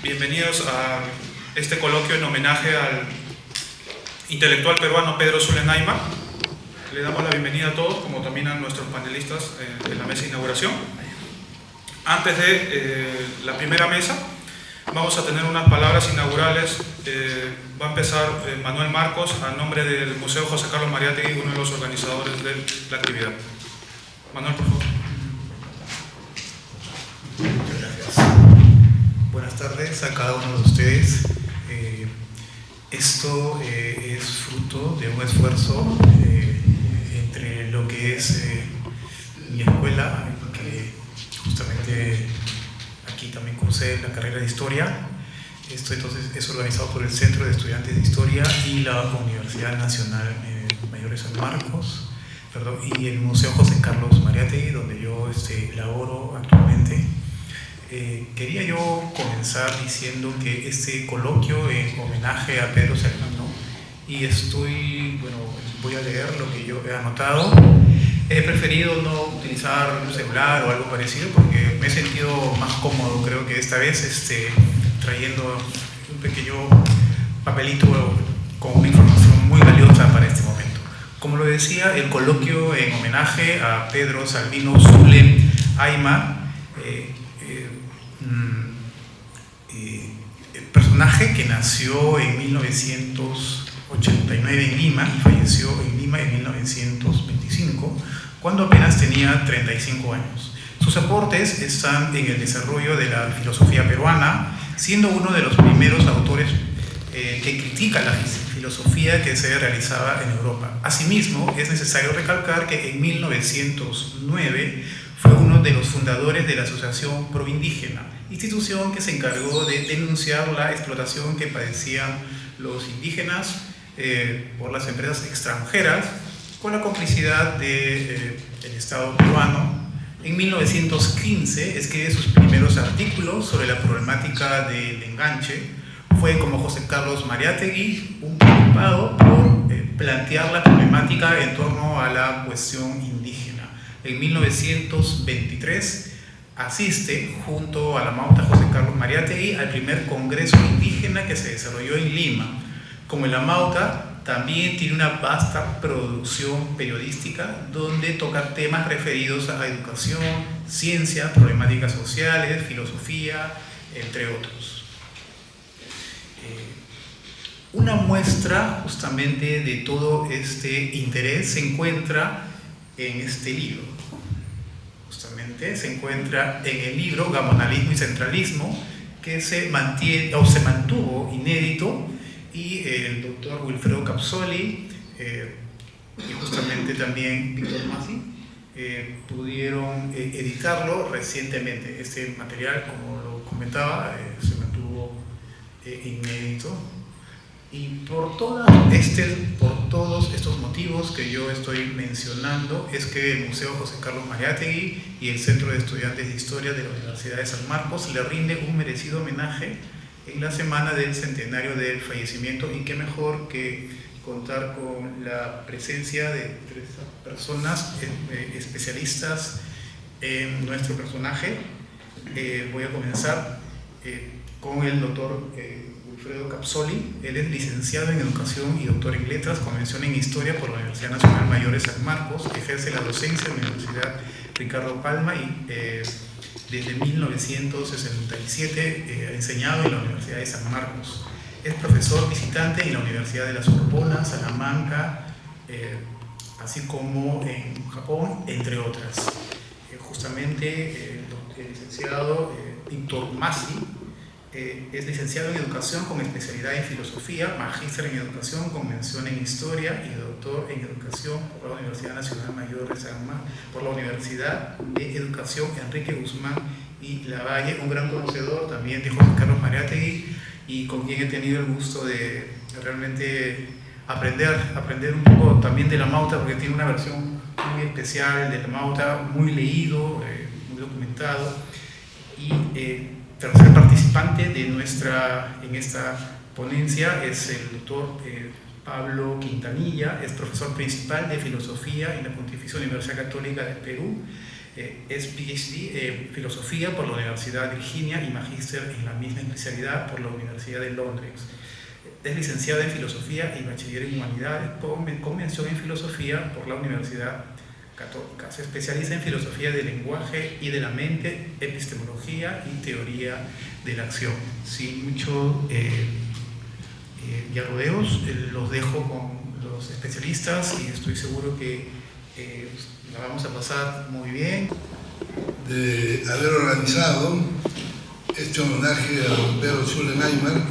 Bienvenidos a este coloquio en homenaje al intelectual peruano Pedro Zulem Ayma. Le damos la bienvenida a todos, como también a nuestros panelistas en la mesa de inauguración. Antes de la primera mesa, vamos a tener unas palabras inaugurales. Va a empezar Manuel Marcos, a nombre del Museo José Carlos Mariátegui, uno de los organizadores de la actividad. Manuel, por favor. Muchas gracias. Buenas tardes a cada uno de ustedes. Esto es fruto de un esfuerzo entre lo que es mi escuela, que justamente aquí también cursé la carrera de Historia. Esto entonces es organizado por el Centro de Estudiantes de Historia y la Universidad Nacional Mayor de San Marcos, y el Museo José Carlos Mariátegui, donde yo laboro actualmente. Quería yo comenzar diciendo que este coloquio en homenaje a Pedro Zulem, y voy a leer lo que yo he anotado. He preferido no utilizar un celular o algo parecido porque me he sentido más cómodo, creo que esta vez, trayendo un pequeño papelito con una información muy valiosa para este momento. Como lo decía, el coloquio en homenaje a Pedro Salvino Zulem Ayma, el personaje que nació en 1989 en Lima y falleció en Lima en 1925, cuando apenas tenía 35 años. Sus aportes están en el desarrollo de la filosofía peruana, siendo uno de los primeros autores que critica la filosofía que se realizaba en Europa. Asimismo, es necesario recalcar que en 1909 fue uno de los fundadores de la Asociación Proindígena, institución que se encargó de denunciar la explotación que padecían los indígenas por las empresas extranjeras, con la complicidad del Estado peruano. En 1915 escribe sus primeros artículos sobre la problemática del enganche. Fue, como José Carlos Mariátegui, un preocupado por plantear la problemática en torno a la cuestión indígena. En 1923 asiste junto a la Mauta José Carlos Mariátegui al primer congreso indígena que se desarrolló en Lima. Como en la Mauta, también tiene una vasta producción periodística donde toca temas referidos a educación, ciencia, problemáticas sociales, filosofía, entre otros. Una muestra justamente de todo este interés se encuentra en este libro. Justamente se encuentra en el libro Gamonalismo y Centralismo, que se mantuvo inédito, y el doctor Wilfredo Capsoli y justamente también Víctor Masi pudieron editarlo recientemente. Este material, como lo comentaba, se mantuvo inédito. Y por todos estos motivos que yo estoy mencionando es que el Museo José Carlos Mariátegui y el Centro de Estudiantes de Historia de la Universidad de San Marcos le rinde un merecido homenaje en la semana del centenario del fallecimiento, y qué mejor que contar con la presencia de tres personas especialistas en nuestro personaje. Voy a comenzar con el doctor Wilfredo Capsoli. Él es licenciado en Educación y doctor en Letras, con mención en Historia por la Universidad Nacional Mayor de San Marcos. Ejerce la docencia en la Universidad Ricardo Palma y desde 1967 ha enseñado en la Universidad de San Marcos. Es profesor visitante en la Universidad de la Sorbona, Salamanca, así como en Japón, entre otras. Justamente el licenciado Víctor Masi es licenciado en Educación con especialidad en Filosofía, magíster en Educación con mención en Historia y doctor en Educación por la Universidad Nacional Mayor de San Marcos, por la Universidad de Educación Enrique Guzmán y Lavalle, un gran conocedor también de José Carlos Mariátegui, y con quien he tenido el gusto de realmente aprender un poco también de la Mauta, porque tiene una versión muy especial de la Mauta, muy leído, muy documentado. Y tercer participante en esta ponencia es el doctor Pablo Quintanilla. Es profesor principal de Filosofía en la Pontificia Universidad Católica del Perú. Es PhD en Filosofía por la Universidad de Virginia y Magíster en la misma especialidad por la Universidad de Londres. Es licenciada en Filosofía y Bachiller en Humanidades con mención en Filosofía por la Universidad Católica. Se especializa en Filosofía del Lenguaje y de la Mente, Epistemología y Teoría de la Acción. Sin mucho ya rodeos, los dejo con los especialistas y estoy seguro que la vamos a pasar muy bien. De haber organizado este homenaje a don Pedro Zulem-Aymar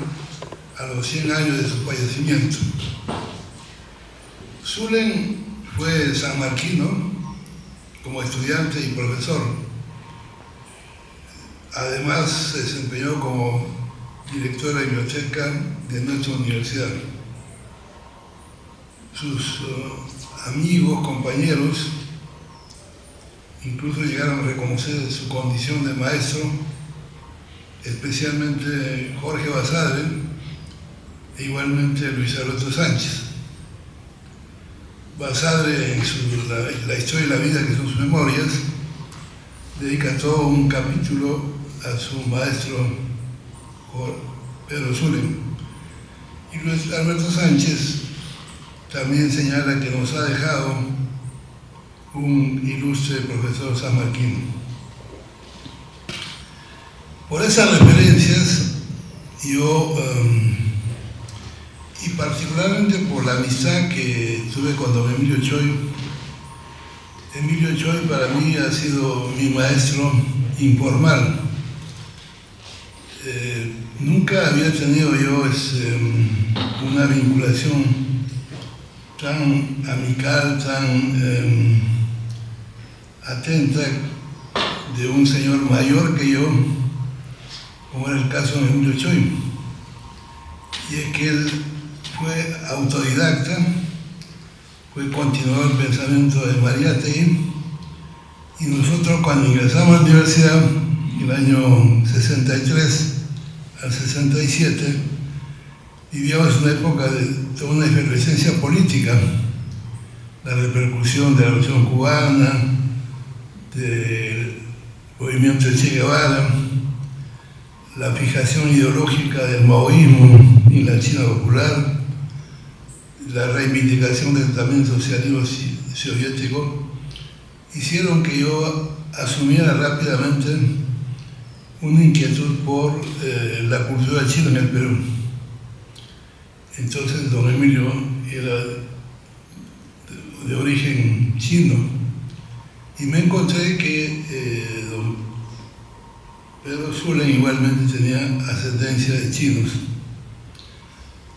a los 100 años de su fallecimiento. Zulem fue sanmarquino como estudiante y profesor. Además se desempeñó como director de la biblioteca de nuestra universidad. Sus amigos, compañeros, incluso llegaron a reconocer su condición de maestro, especialmente Jorge Basadre e igualmente Luis Alberto Sánchez. Basadre, en la historia y la vida, que son sus memorias, dedica todo un capítulo a su maestro Pedro Zulem. Y Luis Alberto Sánchez también señala que nos ha dejado un ilustre profesor sanmarquino. Por esas referencias, yo, y particularmente por la amistad que tuve con don Emilio Choy para mí ha sido mi maestro informal. Nunca había tenido yo una vinculación tan amical, tan atenta de un señor mayor que yo, como era el caso de Emilio Choy. Y es que él fue autodidacta, fue continuador del pensamiento de Mariátegui, y nosotros cuando ingresamos a la universidad, en el año 63 al 67, vivíamos una época de toda una efervescencia política, la repercusión de la Revolución Cubana, del movimiento de Che Guevara, la fijación ideológica del maoísmo en la China popular, la reivindicación del también socialismo soviético, hicieron que yo asumiera rápidamente una inquietud por la cultura china en el Perú. Entonces don Emilio era de origen chino y me encontré que don Pedro Zulem igualmente tenía ascendencia de chinos.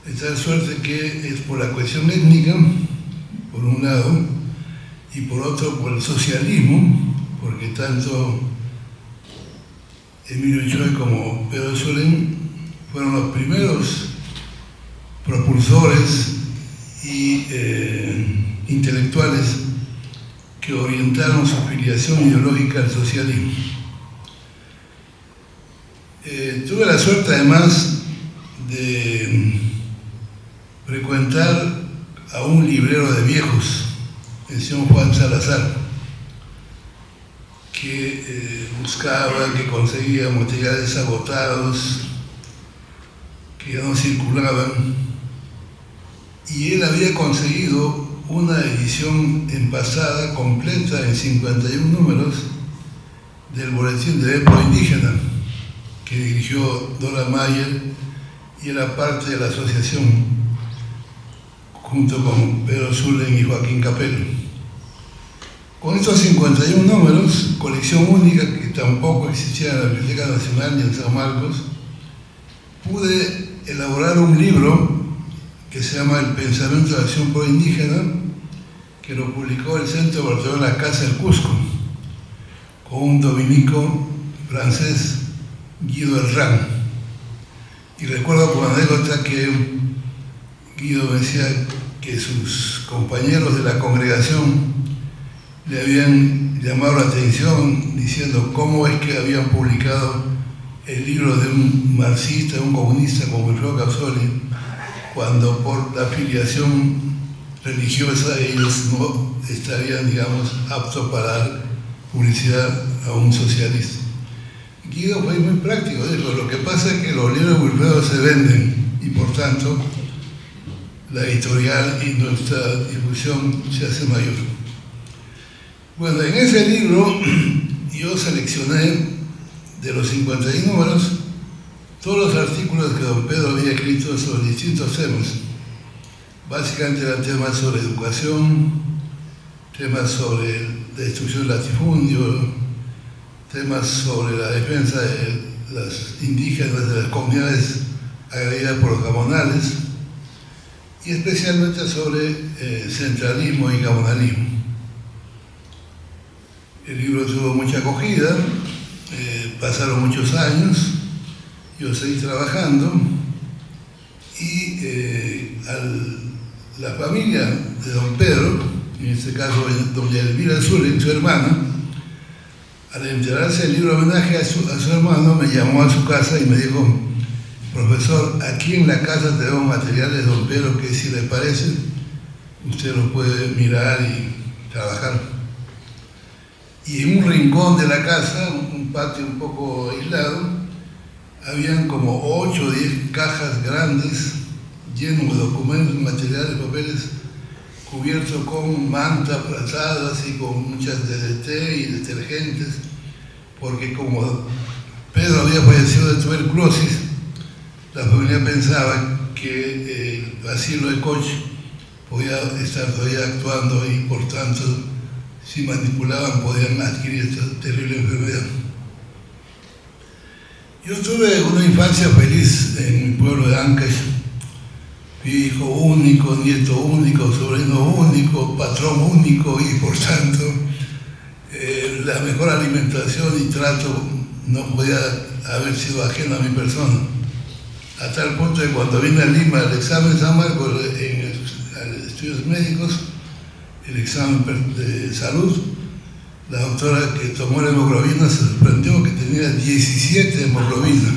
De tal suerte que es por la cuestión étnica, por un lado, y por otro por el socialismo, porque tanto Emilio Choy como Pedro Zulem fueron los primeros propulsores y intelectuales que orientaron su filiación ideológica al socialismo. Tuve la suerte además de frecuentar a un librero de viejos, el señor Juan Salazar, que buscaba, que conseguía materiales agotados, que ya no circulaban, y él había conseguido una edición empasada completa en 51 números del Boletín de Época Indígena, que dirigió Dora Mayer y era parte de la asociación, junto con Pedro Zulem y Joaquín Capello. Con estos 51 números, colección única que tampoco existía en la Biblioteca Nacional ni en San Marcos, pude elaborar un libro que se llama El Pensamiento de Acción Pro-Indígena, que lo publicó el Centro Bartolomé de la Casa del Cusco, con un dominico francés, Guido Herrán. Y recuerdo como anécdota que Guido me decía que sus compañeros de la congregación le habían llamado la atención diciendo cómo es que habían publicado el libro de un marxista, de un comunista como Wilfredo Capsoli, cuando por la afiliación religiosa ellos no estarían, digamos, aptos para dar publicidad a un socialista. Guido fue muy práctico, dijo, lo que pasa es que los libros de Wilfredo se venden y por tanto la editorial y nuestra difusión se hace mayor. Bueno, en ese libro yo seleccioné de los 51 números todos los artículos que don Pedro había escrito sobre distintos temas. Básicamente eran temas sobre educación, temas sobre la destrucción del latifundio, temas sobre la defensa de las indígenas de las comunidades agredidas por los gamonales y especialmente sobre centralismo y gamonalismo. El libro tuvo mucha acogida, pasaron muchos años, yo seguí trabajando y la familia de don Pedro, en este caso doña Elvira Zulen, su hermana, al enterarse del libro de homenaje a su hermano, me llamó a su casa y me dijo: profesor, aquí en la casa tenemos materiales de don Pedro que si le parece, usted los puede mirar y trabajar. Y en un rincón de la casa, un patio un poco aislado, habían como 8 o 10 cajas grandes llenos de documentos, materiales, papeles, cubiertos con mantas plazadas y con muchas DDT y detergentes, porque como Pedro había fallecido de tuberculosis, la familia pensaba que el asilo de Coche podía estar todavía actuando y por tanto, si manipulaban, podían adquirir esta terrible enfermedad. Yo tuve una infancia feliz en mi pueblo de Ancash. Fui hijo único, nieto único, sobrino único, patrón único y por tanto la mejor alimentación y trato no podía haber sido ajeno a mi persona. A tal punto que cuando vine a Lima al examen de San Marcos, en estudios médicos, el examen de salud, la doctora que tomó la hemoglobina se sorprendió que tenía 17 de hemoglobina,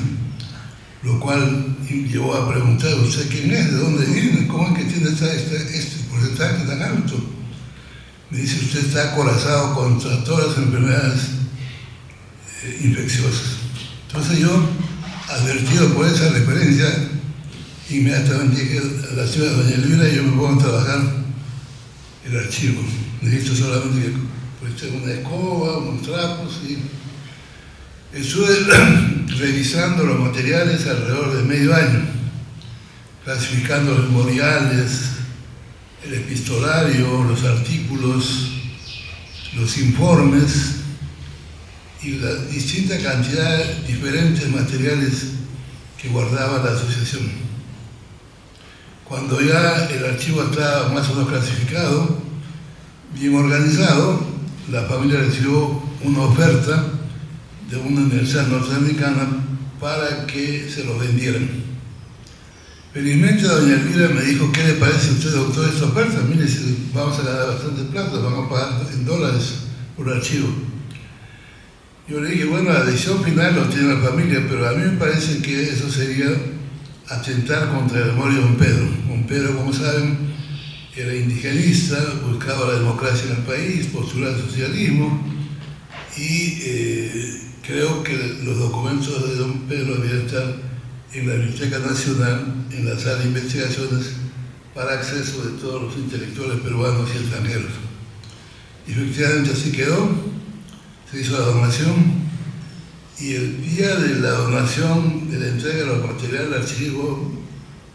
lo cual llevó a preguntar: ¿usted quién es? ¿De dónde viene? ¿Cómo es que tiene este porcentaje tan alto? Me dice: usted está acorazado contra todas las enfermedades infecciosas. Entonces yo, advertido por esa referencia, inmediatamente dije a la señora doña Elvira: yo me pongo a trabajar el archivo. Necesito solamente que tengo una escoba, unos trapos y estuve revisando los materiales alrededor de medio año, clasificando los memoriales, el epistolario, los artículos, los informes y la distinta cantidad de diferentes materiales que guardaba la asociación. Cuando ya el archivo estaba más o menos clasificado, bien organizado, la familia recibió una oferta de una universidad norteamericana para que se lo vendieran. Felizmente doña Elvira me dijo: ¿qué le parece a usted, doctor, esta oferta? Mire, si vamos a ganar bastante plata, vamos a pagar en dólares por el archivo. Yo le dije: bueno, la decisión final lo tiene la familia, pero a mí me parece que eso sería atentar contra la memoria de don Pedro. Don Pedro, como saben, era indigenista, buscaba la democracia en el país, postulaba el socialismo y creo que los documentos de don Pedro debían estar en la Biblioteca Nacional, en la sala de investigaciones, para acceso de todos los intelectuales peruanos y extranjeros. Y efectivamente así quedó, se hizo la donación y el día de la donación, de la entrega de los materiales al archivo,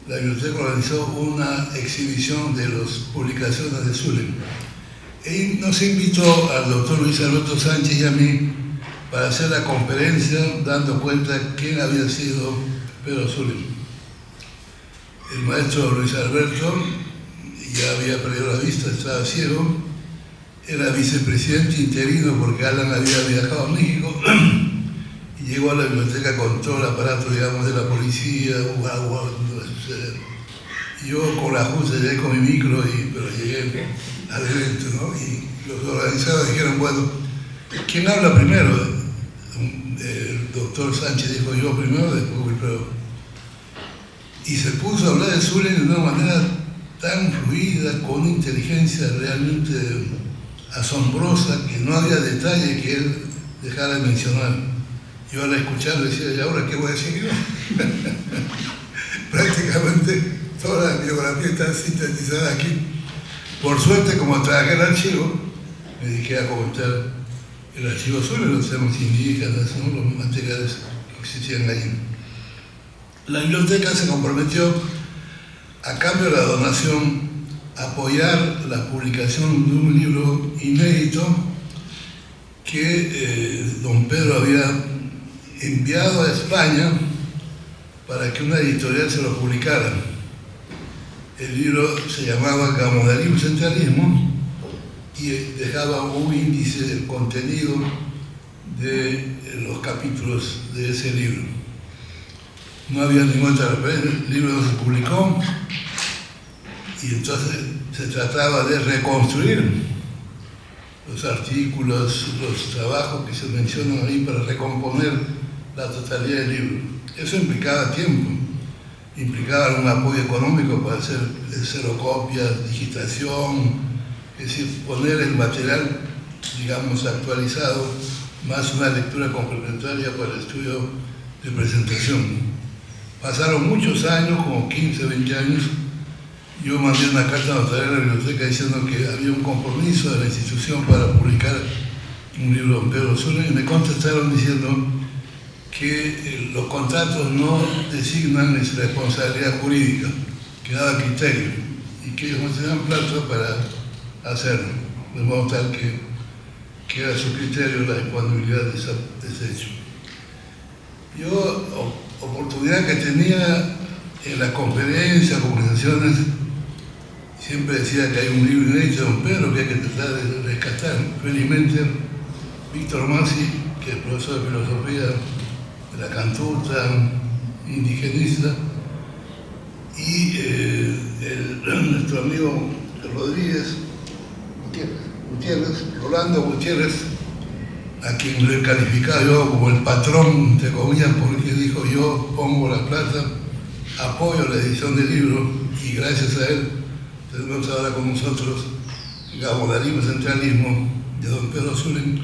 la biblioteca organizó una exhibición de las publicaciones de Zulen. Y nos invitó al doctor Luis Alberto Sánchez y a mí para hacer la conferencia dando cuenta quién había sido Pedro Zulen. El maestro Luis Alberto ya había perdido la vista, estaba ciego, era vicepresidente interino porque Alan había viajado a México y llegó a la biblioteca con todo el aparato, digamos, de la policía, yo con la justa llegué con mi micro, pero llegué al evento, ¿no? Y los organizadores dijeron: bueno, ¿quién habla primero? El doctor Sánchez dijo: yo primero, después Wilfredo. Y se puso a hablar de Zulen de una manera tan fluida, con una inteligencia realmente asombrosa, que no había detalle que él dejara de mencionar. Yo al escucharlo decía, ¿y ahora qué voy a decir yo? Prácticamente toda la biografía está sintetizada aquí. Por suerte, como traje el archivo, me dediqué a comentar el archivo sobre los temas indígenas, ¿no? Los materiales que existían allí. La biblioteca se comprometió, a cambio de la donación, a apoyar la publicación de un libro inédito que don Pedro había enviado a España para que una editorial se lo publicara. El libro se llamaba Gamodarismo y Centralismo y dejaba un índice del contenido de los capítulos de ese libro. No había ninguna otra referencia, el libro no se publicó y entonces se trataba de reconstruir los artículos, los trabajos que se mencionan ahí para recomponer la totalidad del libro. Eso implicaba tiempo, implicaba un apoyo económico para hacer xerocopias, digitación, es decir, poner el material, digamos, actualizado, más una lectura complementaria para el estudio de presentación. Pasaron muchos años, como 15, 20 años. Yo mandé una carta notarial a la biblioteca diciendo que había un compromiso de la institución para publicar un libro de don Pedro Zulen y me contestaron diciendo que los contratos no designan responsabilidad jurídica, que daba criterio y que ellos no tenían plata para hacerlo, de modo tal que era su criterio la disponibilidad de ese hecho. Yo, oportunidad que tenía en las conferencias, conversaciones, siempre decía que hay un libro inédito de don Pedro que hay que tratar de rescatar. Felizmente, Víctor Masi, que es profesor de filosofía de la Cantuta, indigenista, y nuestro amigo Rodríguez Gutiérrez, Rolando Gutiérrez, a quien lo he calificado yo como el patrón, entre comillas, porque dijo: yo pongo la plata, apoyo la edición del libro y gracias a él tenemos ahora con nosotros Gamodarismo y Centralismo de don Pedro Zulen,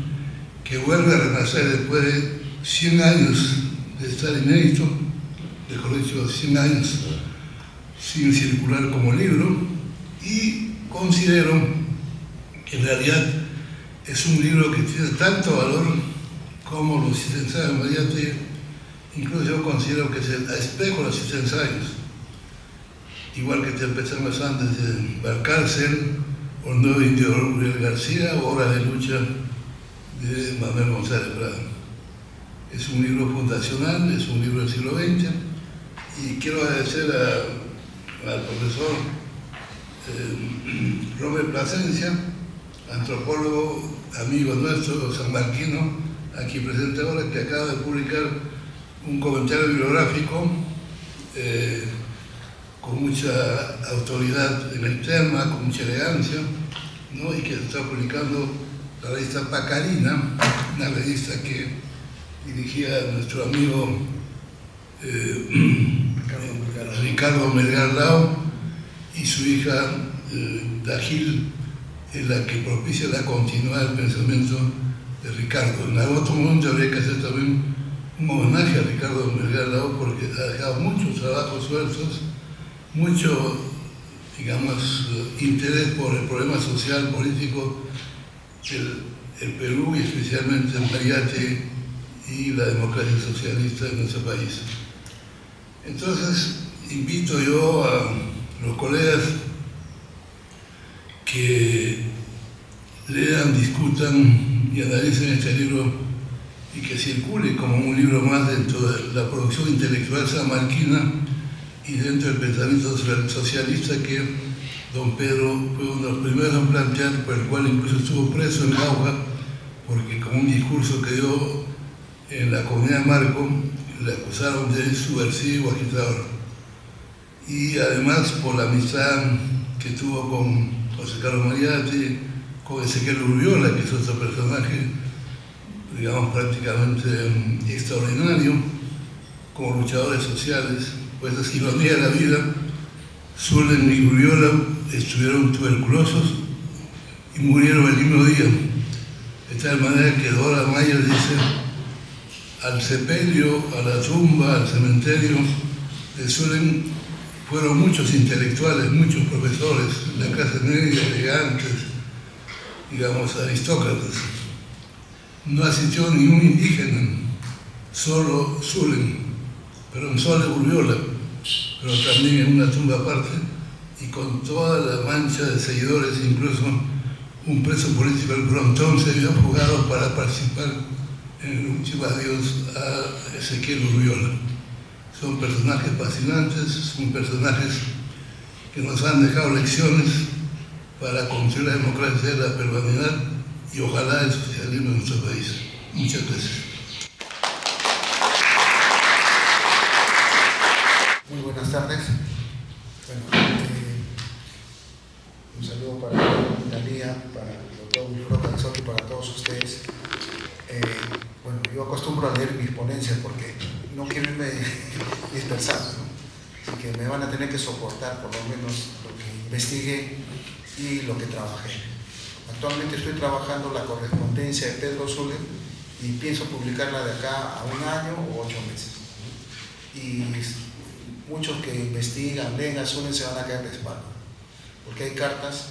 que vuelve a renacer después de 100 años de estar inédito, mejor dicho, 100 años sin circular como libro, y considero que en realidad es un libro que tiene tanto valor como los ensayos de María T. Incluso yo considero que es el espejo de los ensayos, igual que te empezamos antes de Valcárcel, o el nuevo indio Uriel García, o Horas de lucha de Manuel González Prada. Es un libro fundacional, es un libro del siglo XX, y quiero agradecer al profesor Robert Plasencia, antropólogo, amigo nuestro, sanmarquino, aquí presente ahora, que acaba de publicar un comentario bibliográfico con mucha autoridad en el tema, con mucha elegancia, ¿no? Y que está publicando la revista Pacarina, una revista que dirigía nuestro amigo Ricardo Melgar Lao, y su hija Dagil es la que propicia la continuidad del pensamiento de Ricardo. En algún otro momento habría que hacer también un homenaje a Ricardo Melgar Lao, porque ha dejado muchos trabajos sueltos, mucho, digamos, interés por el problema social, político del Perú y especialmente en Mariate y la democracia socialista en nuestro país. Entonces, invito yo a los colegas que lean, discutan y analicen este libro y que circule como un libro más dentro de la producción intelectual sanmarquina y dentro del pensamiento socialista que don Pedro fue uno de los primeros en plantear, por el cual incluso estuvo preso en Jauja, porque con un discurso que dio en la comunidad de Marco le acusaron de subversivo, agitador. Y además por la amistad que tuvo con José Carlos Mariate, con Ezequiel Urbiola, que es otro personaje, digamos, prácticamente extraordinario, como luchadores sociales. Pues es ironía de la vida, Zulen y Urbiola estuvieron tuberculosos y murieron el mismo día. De tal manera que Dora Mayer dice: al sepelio, a la tumba, al cementerio fueron muchos intelectuales, muchos profesores, la clase media, elegantes, digamos, aristócratas. No asistió ningún indígena, solo Sole Urbiola, pero también en una tumba aparte, y con toda la mancha de seguidores, incluso un preso político, el Brontón, se había jugado para participar en el último adiós a Ezequiel Urbiola. Son personajes fascinantes, son personajes que nos han dejado lecciones para construir la democracia de la peruanidad y ojalá el socialismo en nuestro país. Muchas gracias. Muy buenas tardes. Bueno, un saludo para Talía, para el doctor Wilfredo Cabezotti y para todos ustedes. Bueno, yo acostumbro a leer mis ponencias porque no quiero irme dispersando, ¿no? Así que me van a tener que soportar por lo menos lo que investigué y lo que trabajé. Actualmente estoy trabajando la correspondencia de Pedro Sule y pienso publicarla de acá a 1 año o 8 meses. Y muchos que investigan, leen a Sule se van a caer de espalda, porque hay cartas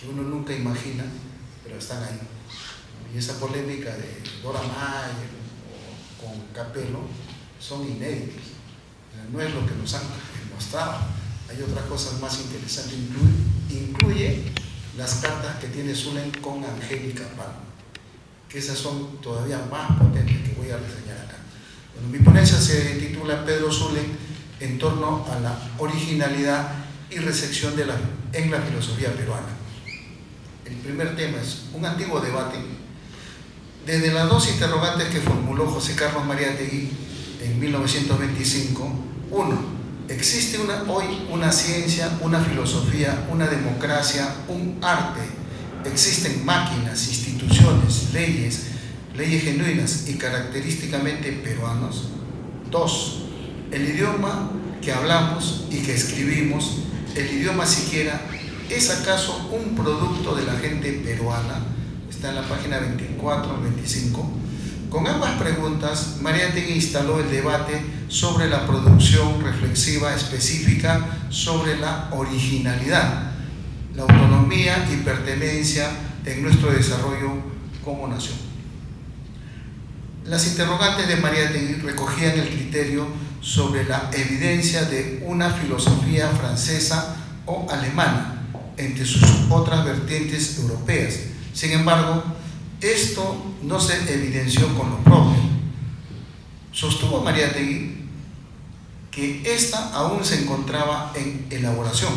que uno nunca imagina, pero están ahí. Y esa polémica de Dora Mayer o con Capello son inéditas. No es lo que nos han mostrado. Hay otras cosas más interesantes. Incluye las cartas que tiene Zulen con Angélica Palma, que esas son todavía más potentes, que voy a reseñar acá. Bueno, mi ponencia se titula Pedro Zulen en torno a la originalidad y recepción en la filosofía peruana. El primer tema es un antiguo debate. Desde las dos interrogantes que formuló José Carlos Mariátegui en 1925, 1. ¿Existe hoy una ciencia, una filosofía, una democracia, un arte? ¿Existen máquinas, instituciones, leyes genuinas y característicamente peruanos? 2. El idioma que hablamos y que escribimos, el idioma siquiera, ¿es acaso un producto de la gente peruana? Está en la página 24 al 25. Con ambas preguntas, Mariátegui instaló el debate sobre la producción reflexiva específica sobre la originalidad, la autonomía y pertenencia en nuestro desarrollo como nación. Las interrogantes de Mariátegui recogían el criterio sobre la evidencia de una filosofía francesa o alemana entre sus otras vertientes europeas. Sin embargo, esto no se evidenció con lo propio. Sostuvo Mariátegui que ésta aún se encontraba en elaboración.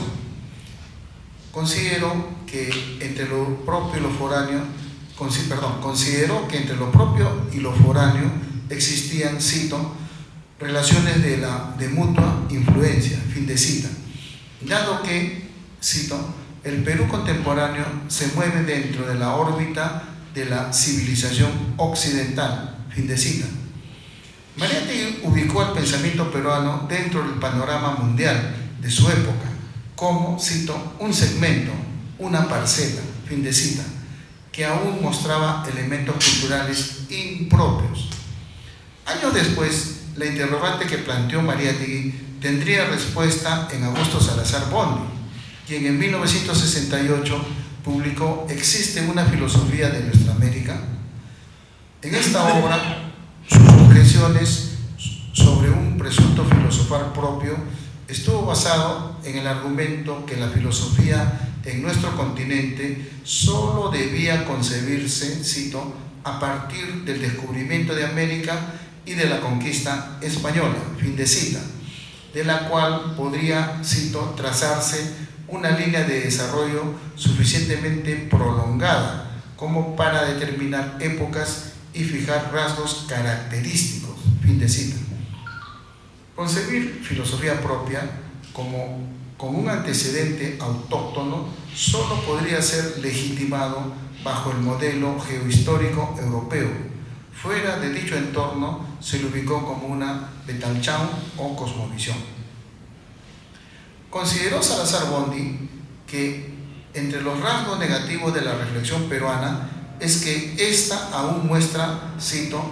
Consideró que entre lo propio y lo foráneo, consideró que entre lo propio y lo foráneo existían, cito, relaciones de mutua influencia, fin de cita, dado que, cito, el Perú contemporáneo se mueve dentro de la órbita de la civilización occidental, fin de cita. Mariátegui ubicó el pensamiento peruano dentro del panorama mundial de su época, como, cito, un segmento, una parcela, fin de cita, que aún mostraba elementos culturales impropios. Años después, la interrogante que planteó Mariátegui tendría respuesta en Augusto Salazar Bondy, quien en 1968 publicó ¿Existe una filosofía de nuestra América? En esta obra, sus objeciones sobre un presunto filosofar propio estuvo basado en el argumento que la filosofía en nuestro continente solo debía concebirse, cito, a partir del descubrimiento de América y de la conquista española, fin de cita, de la cual podría, cito, trazarse una línea de desarrollo suficientemente prolongada como para determinar épocas y fijar rasgos característicos, fin de cita. Concebir filosofía propia con un antecedente autóctono solo podría ser legitimado bajo el modelo geohistórico europeo. Fuera de dicho entorno se le ubicó como una Weltanschauung o cosmovisión. Consideró Salazar Bondy que Entre los rasgos negativos de la reflexión peruana es que ésta aún muestra, cito,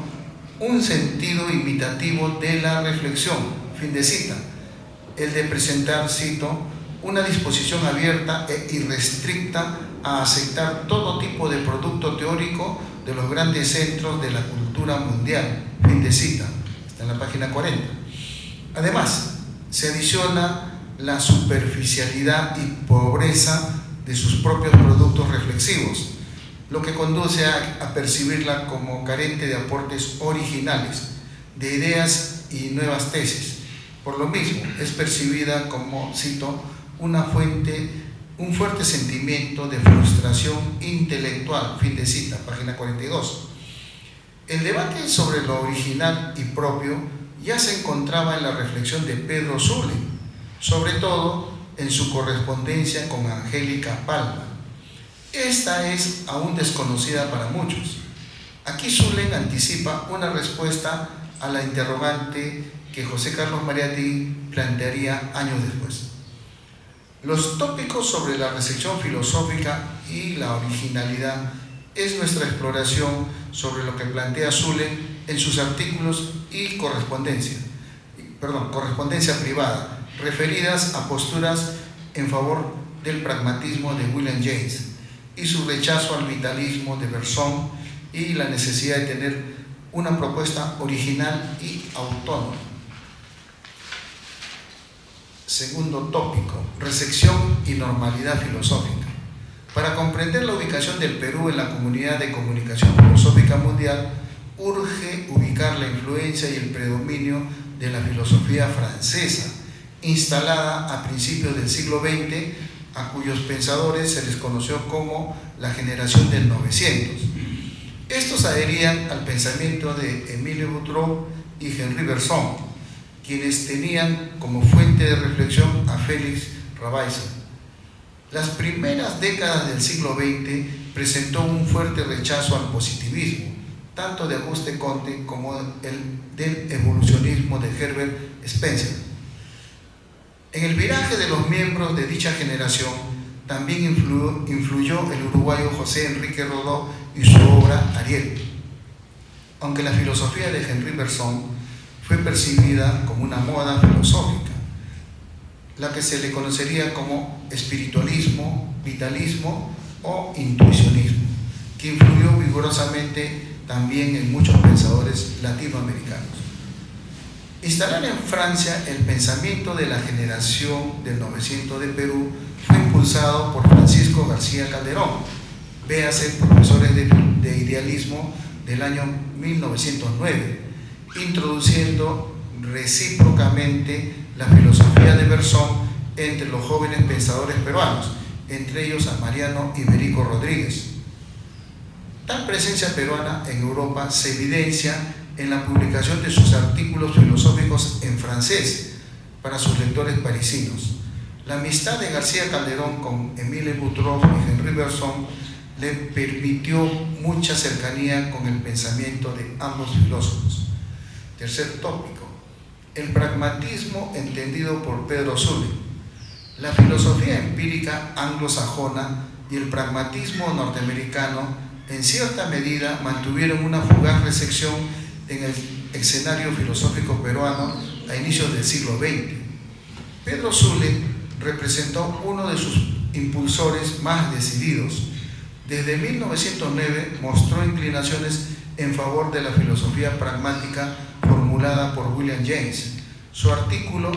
un sentido imitativo de la reflexión, fin de cita, el de presentar, cito, una disposición abierta e irrestricta a aceptar todo tipo de producto teórico de los grandes centros de la cultura mundial, fin de cita, está en la página 40. Además, se adiciona la superficialidad y pobreza de sus propios productos reflexivos, lo que conduce a percibirla como carente de aportes originales, de ideas y nuevas tesis. Por lo mismo, es percibida como, cito, un fuerte sentimiento de frustración intelectual, fin de cita, página 42. El debate sobre lo original y propio ya se encontraba en la reflexión de Pedro Zulem, sobre todo en su correspondencia con Angélica Palma. Esta es aún desconocida para muchos. Aquí Zulem anticipa una respuesta a la interrogante que José Carlos Mariátegui plantearía años después. Los tópicos sobre la recepción filosófica y la originalidad es nuestra exploración sobre lo que plantea Zulem en sus artículos y correspondencia privada, referidas a posturas en favor del pragmatismo de William James y su rechazo al vitalismo de Bergson y la necesidad de tener una propuesta original y autónoma. Segundo tópico, recepción y normalidad filosófica. Para comprender la ubicación del Perú en la comunidad de comunicación filosófica mundial, urge ubicar la influencia y el predominio de la filosofía francesa, instalada a principios del siglo XX, a cuyos pensadores se les conoció como la generación del 900. Estos adherían al pensamiento de Émile Boutroux y Henri Bergson, quienes tenían como fuente de reflexión a Félix Rabelais. Las primeras décadas del siglo XX presentó un fuerte rechazo al positivismo, tanto de Auguste Comte como del evolucionismo de Herbert Spencer. En el viraje de los miembros de dicha generación también influyó el uruguayo José Enrique Rodó y su obra Ariel. Aunque la filosofía de Henri Bergson fue percibida como una moda filosófica, la que se le conocería como espiritualismo, vitalismo o intuicionismo, que influyó vigorosamente también en muchos pensadores latinoamericanos. Instalar en Francia el pensamiento de la generación del 900 de Perú fue impulsado por Francisco García Calderón, véase Profesores de Idealismo del año 1909, introduciendo recíprocamente la filosofía de Bergson entre los jóvenes pensadores peruanos, entre ellos a Mariano Iberico Rodríguez. Tal presencia peruana en Europa se evidencia en la publicación de sus artículos filosóficos en francés para sus lectores parisinos. La amistad de García Calderón con Émile Boutroux y Henri Bergson le permitió mucha cercanía con el pensamiento de ambos filósofos. Tercer tópico, el pragmatismo entendido por Pedro Zulem. La filosofía empírica anglosajona y el pragmatismo norteamericano en cierta medida mantuvieron una fugaz recepción en el escenario filosófico peruano a inicios del siglo XX. Pedro Zulem representó uno de sus impulsores más decididos. Desde 1909 mostró inclinaciones en favor de la filosofía pragmática formulada por William James. Su artículo,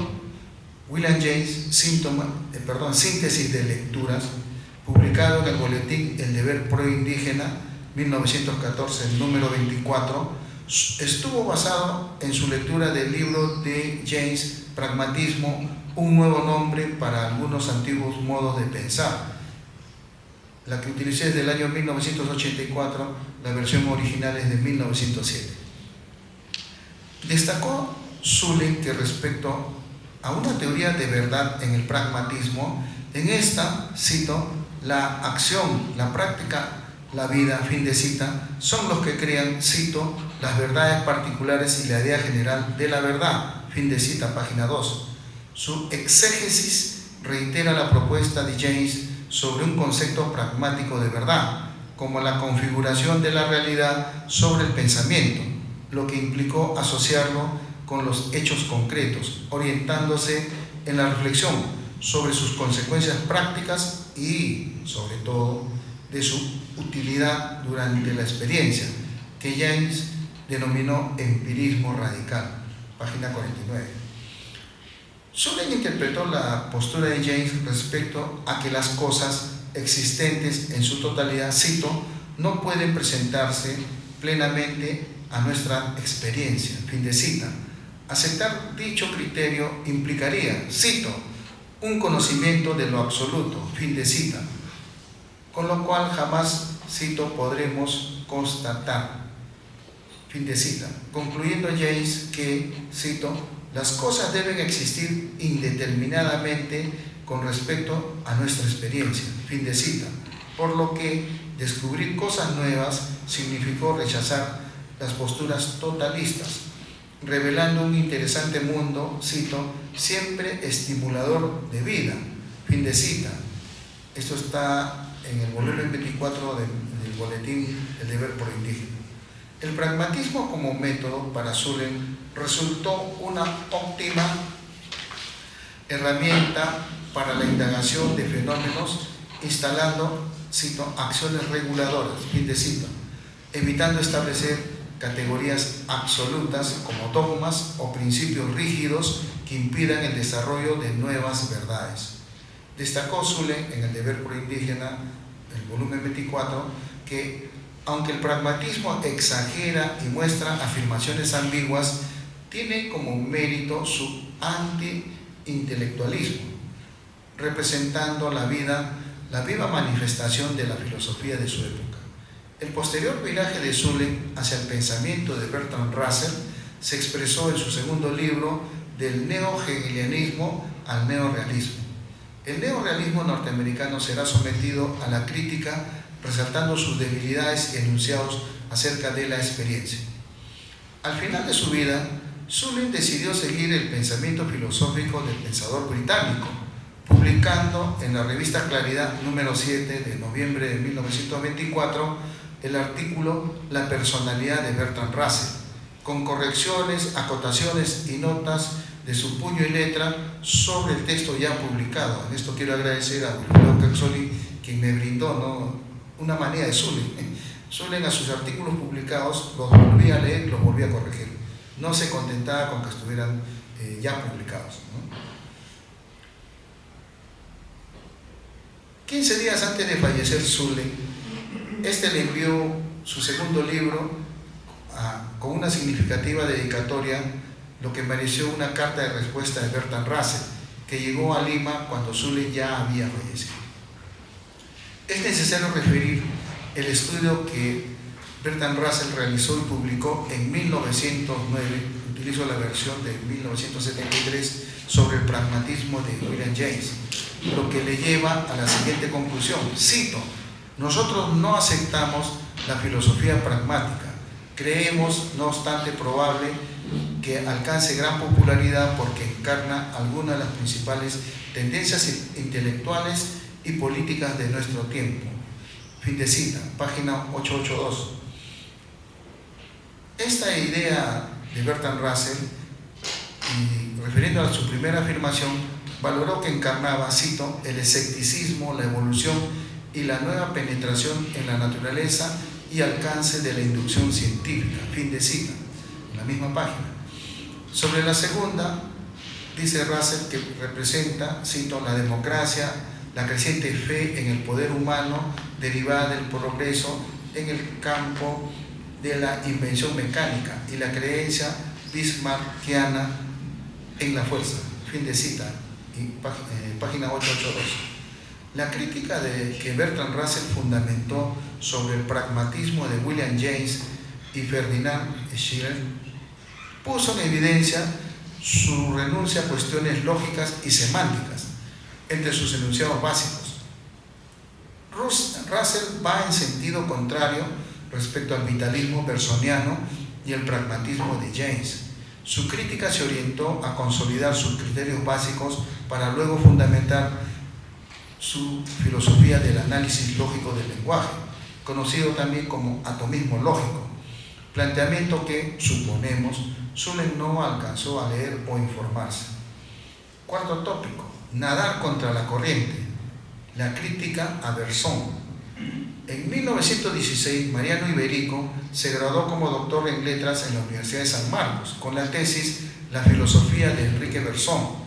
William James, Síntesis de Lecturas, publicado en el boletín El Deber Pro-Indígena, 1914, el número 24, estuvo basado en su lectura del libro de James, Pragmatismo, un nuevo nombre para algunos antiguos modos de pensar. La que utilicé es del año 1984, la versión original es de 1907. Destacó Zulem que respecto a una teoría de verdad en el pragmatismo, en esta, cito, la acción, la práctica, la vida, fin de cita, son los que crean, cito, las verdades particulares y la idea general de la verdad, fin de cita, página 2. Su exégesis reitera la propuesta de James sobre un concepto pragmático de verdad, como la configuración de la realidad sobre el pensamiento, lo que implicó asociarlo con los hechos concretos, orientándose en la reflexión sobre sus consecuencias prácticas y, sobre todo, de su utilidad durante la experiencia, que James denominó empirismo radical, página 49. Sullen interpretó la postura de James respecto a que las cosas existentes en su totalidad, cito, no pueden presentarse plenamente a nuestra experiencia, fin de cita. Aceptar dicho criterio implicaría, cito, un conocimiento de lo absoluto, fin de cita, con lo cual jamás, cito, podremos constatar, fin de cita, concluyendo James que, cito, las cosas deben existir indeterminadamente con respecto a nuestra experiencia, fin de cita, por lo que descubrir cosas nuevas significó rechazar las posturas totalistas, revelando un interesante mundo, cito, siempre estimulador de vida, fin de cita. Esto está en el volumen 24 del boletín El Deber por Indígena. El pragmatismo como método para Sullen resultó una óptima herramienta para la indagación de fenómenos, instalando, cito, acciones reguladoras, fin de cita, evitando establecer categorías absolutas como dogmas o principios rígidos que impidan el desarrollo de nuevas verdades. Destacó Sullen en El Deber por Indígena, el volumen 24, que aunque el pragmatismo exagera y muestra afirmaciones ambiguas, tiene como mérito su anti-intelectualismo, representando la viva manifestación de la filosofía de su época. El posterior viraje de Sullen hacia el pensamiento de Bertrand Russell se expresó en su segundo libro, Del neo-hegelianismo al neorrealismo. El neorrealismo norteamericano será sometido a la crítica, resaltando sus debilidades y enunciados acerca de la experiencia. Al final de su vida, Sullen decidió seguir el pensamiento filosófico del pensador británico, publicando en la revista Claridad número 7 de noviembre de 1924 el artículo La personalidad de Bertrand Russell, con correcciones, acotaciones y notas de su puño y letra sobre el texto ya publicado. En esto quiero agradecer a Wilfredo Kertzoli, quien me brindó una manía de Sullen. Sullen a sus artículos publicados los volví a leer, los volví a corregir. No se contentaba con que estuvieran ya publicados, ¿no? 15 días antes de fallecer Sullen, le envió su segundo libro con una significativa dedicatoria, lo que mereció una carta de respuesta de Bertrand Russell, que llegó a Lima cuando Sullen ya había fallecido. Es necesario referir el estudio que Bertrand Russell realizó y publicó en 1909, utilizo la versión de 1973, sobre el pragmatismo de William James, lo que le lleva a la siguiente conclusión, cito, nosotros no aceptamos la filosofía pragmática, creemos, no obstante probable, que alcance gran popularidad porque encarna algunas de las principales tendencias intelectuales y políticas de nuestro tiempo. Fin de cita, página 882. Esta idea de Bertrand Russell, y refiriendo a su primera afirmación, valoró que encarnaba, cito, el escepticismo, la evolución y la nueva penetración en la naturaleza y alcance de la inducción científica. Fin de cita, en la misma página. Sobre la segunda, dice Russell que representa, cito, la democracia, la creciente fe en el poder humano derivada del progreso en el campo de la invención mecánica y la creencia bismarckiana en la fuerza. Fin de cita, y página 882. La crítica que Bertrand Russell fundamentó sobre el pragmatismo de William James y Ferdinand Schiller puso en evidencia su renuncia a cuestiones lógicas y semánticas entre sus enunciados básicos. Russell va en sentido contrario respecto al vitalismo bersoniano y el pragmatismo de James. Su crítica se orientó a consolidar sus criterios básicos para luego fundamentar su filosofía del análisis lógico del lenguaje, conocido también como atomismo lógico, planteamiento que, suponemos, Zulem no alcanzó a leer o informarse. Cuarto tópico, nadar contra la corriente, la crítica a Berzón. En 1916, Mariano Iberico se graduó como doctor en letras en la Universidad de San Marcos, con la tesis La filosofía de Enrique Berzón,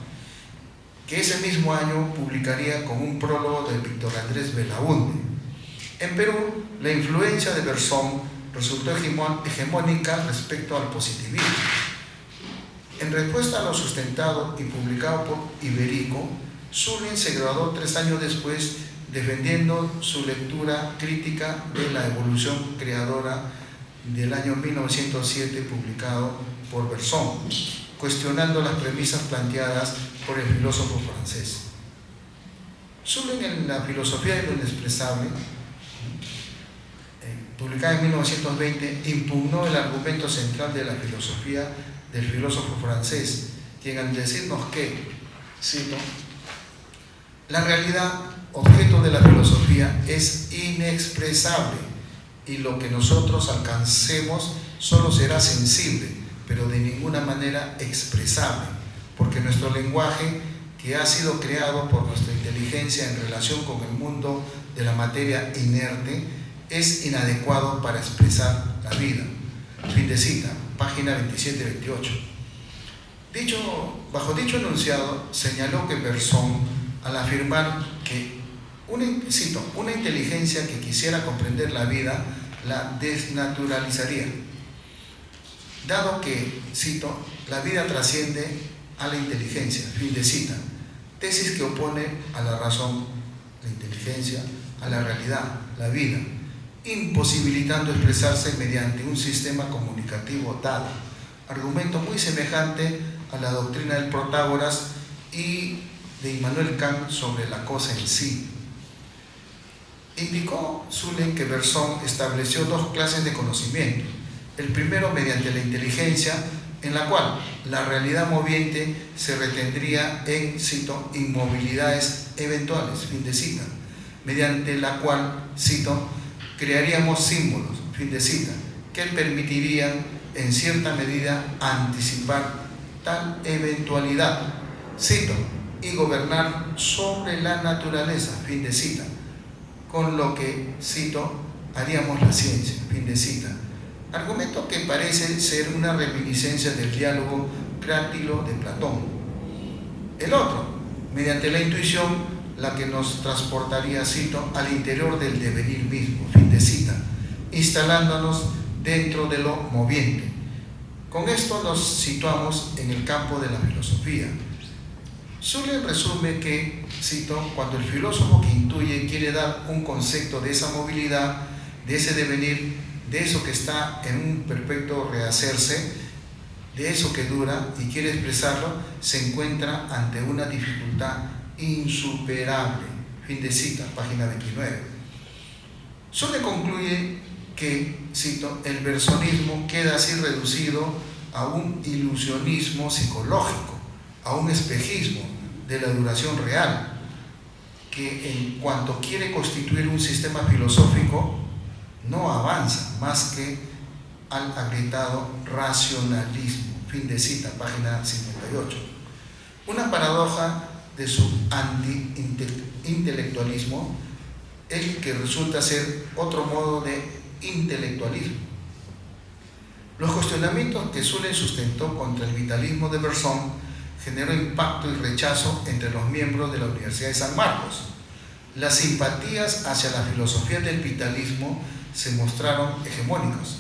que ese mismo año publicaría con un prólogo de Víctor Andrés Belaúnde. En Perú, la influencia de Berzón resultó hegemónica respecto al positivismo. En respuesta a lo sustentado y publicado por Iberico, Zulem se graduó 3 años después defendiendo su lectura crítica de la evolución creadora del año 1907 publicado por Berzón, cuestionando las premisas planteadas por el filósofo francés. Zulem, en la filosofía de lo inexpresable, publicada en 1920, impugnó el argumento central de la filosofía del filósofo francés, quien al decirnos que, cito, la realidad, objeto de la filosofía, es inexpresable y lo que nosotros alcancemos solo será sensible, pero de ninguna manera expresable, porque nuestro lenguaje, que ha sido creado por nuestra inteligencia en relación con el mundo de la materia inerte, es inadecuado para expresar la vida. Fin de cita, página 27-28. Bajo dicho enunciado, señaló que Berzón, al afirmar que una inteligencia que quisiera comprender la vida, la desnaturalizaría, dado que, cito, la vida trasciende a la inteligencia, fin de cita, tesis que opone a la razón, la inteligencia, a la realidad, la vida, imposibilitando expresarse mediante un sistema comunicativo dado, argumento muy semejante a la doctrina del Protágoras y de Immanuel Kant sobre la cosa en sí. Indicó Zulem que Berzón estableció 2 clases de conocimiento. El primero mediante la inteligencia, en la cual la realidad moviente se retendría en, cito, inmovilidades eventuales, fin de cita, mediante la cual, cito, crearíamos símbolos, fin de cita, que permitirían en cierta medida anticipar tal eventualidad, cito, y gobernar sobre la naturaleza, fin de cita, con lo que, cito, haríamos la ciencia, fin de cita. Argumento que parece ser una reminiscencia del diálogo Crátilo de Platón. El otro, mediante la intuición, la que nos transportaría, cito, al interior del devenir mismo, fin de cita, instalándonos dentro de lo moviente. Con esto nos situamos en el campo de la filosofía. Zulem resume que, cito, cuando el filósofo que intuye quiere dar un concepto de esa movilidad, de ese devenir, de eso que está en un perpetuo rehacerse, de eso que dura y quiere expresarlo, se encuentra ante una dificultad insuperable. Fin de cita, página 29. Zulem concluye que, cito, el bersonismo queda así reducido a un ilusionismo psicológico, a un espejismo de la duración real, que en cuanto quiere constituir un sistema filosófico, no avanza más que al agrietado racionalismo. Fin de cita, página 58. Una paradoja de su anti-intelectualismo, el que resulta ser otro modo de intelectualismo. Los cuestionamientos que Zulem sustentó contra el vitalismo de Berzón generó impacto y rechazo entre los miembros de la Universidad de San Marcos. Las simpatías hacia la filosofía del vitalismo se mostraron hegemónicas.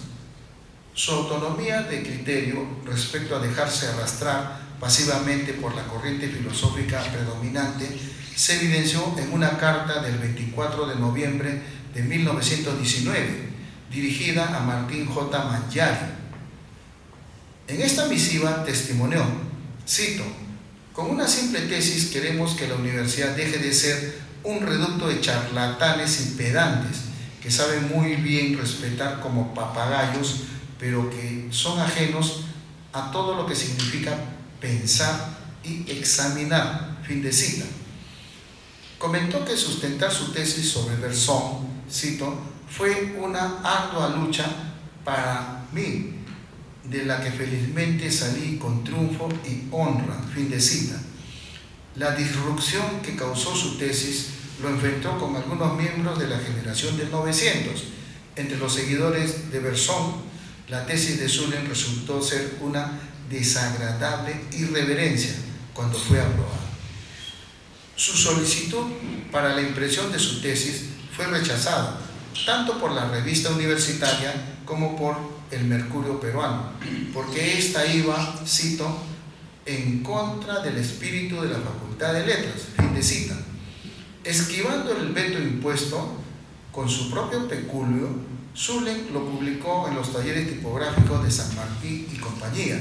Su autonomía de criterio respecto a dejarse arrastrar pasivamente por la corriente filosófica predominante se evidenció en una carta del 24 de noviembre de 1919, dirigida a Martín J. Mangiari. En esta misiva testimonió, cito, con una simple tesis queremos que la universidad deje de ser un reducto de charlatanes y pedantes que saben muy bien respetar como papagayos, pero que son ajenos a todo lo que significa pensar y examinar, fin de cita. Comentó que sustentar su tesis sobre Berzón, cito, fue una ardua lucha para mí, de la que felizmente salí con triunfo y honra, fin de cita. La disrupción que causó su tesis lo enfrentó con algunos miembros de la generación del 900. Entre los seguidores de Berzón, la tesis de Zulem resultó ser una desagradable irreverencia cuando fue aprobada. Su solicitud para la impresión de su tesis fue rechazada, tanto por la revista universitaria como por el Mercurio peruano, porque ésta iba, cito, en contra del espíritu de la Facultad de Letras, fin de cita. Esquivando el veto impuesto, con su propio peculio, Zulem lo publicó en los talleres tipográficos de San Martín y compañía.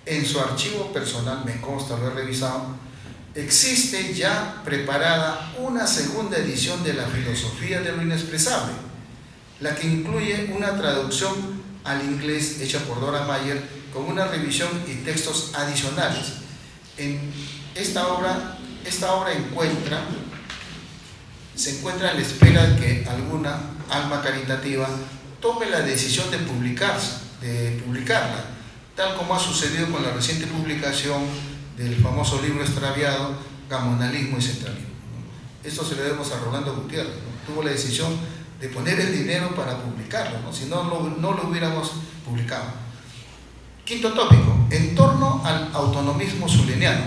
En su archivo personal, me consta, lo he revisado, existe ya preparada una segunda edición de la filosofía de lo inexpresable, la que incluye una traducción al inglés hecha por Dora Mayer con una revisión y textos adicionales. En esta obra se encuentra a la espera de que alguna alma caritativa tome la decisión de publicarla, tal como ha sucedido con la reciente publicación del famoso libro extraviado Gamonalismo y Centralismo. Esto se lo debemos a Rolando Gutiérrez, ¿no? Tuvo la decisión de poner el dinero para publicarlo, ¿no? Si no lo hubiéramos publicado. Quinto tópico, en torno al autonomismo zuleniano.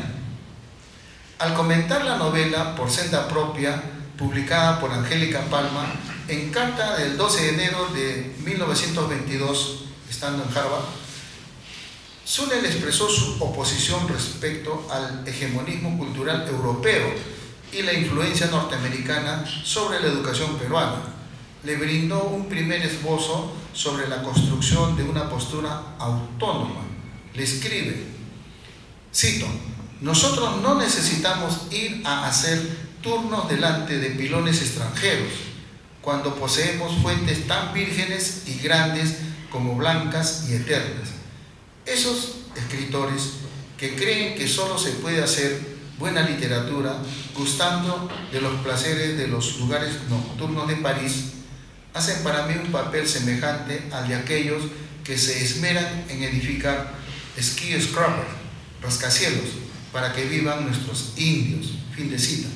Al comentar la novela Por senda propia, publicada por Angélica Palma, en carta del 12 de enero de 1922, estando en Harvard, Zulem expresó su oposición respecto al hegemonismo cultural europeo y la influencia norteamericana sobre la educación peruana. Le brindó un primer esbozo sobre la construcción de una postura autónoma. Le escribe, cito, nosotros no necesitamos ir a hacer turnos delante de pilones extranjeros, cuando poseemos fuentes tan vírgenes y grandes como blancas y eternas. Esos escritores que creen que solo se puede hacer buena literatura gustando de los placeres de los lugares nocturnos de París, hacen para mí un papel semejante al de aquellos que se esmeran en edificar skyscrapers, rascacielos, para que vivan nuestros indios, fin de cita.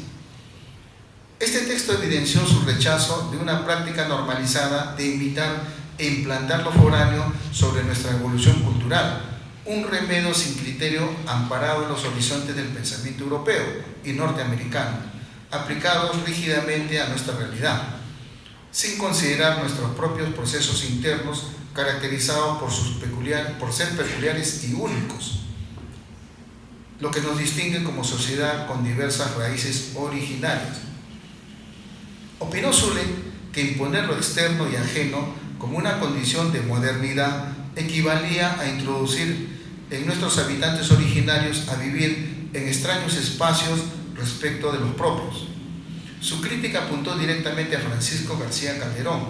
Este texto evidenció su rechazo de una práctica normalizada de imitar e implantar lo foráneo sobre nuestra evolución cultural, un remedio sin criterio amparado en los horizontes del pensamiento europeo y norteamericano, aplicados rígidamente a nuestra realidad, sin considerar nuestros propios procesos internos caracterizados por ser peculiares y únicos, lo que nos distingue como sociedad con diversas raíces originarias. Opinó Zulem que imponer lo externo y ajeno como una condición de modernidad equivalía a introducir en nuestros habitantes originarios a vivir en extraños espacios respecto de los propios. Su crítica apuntó directamente a Francisco García Calderón,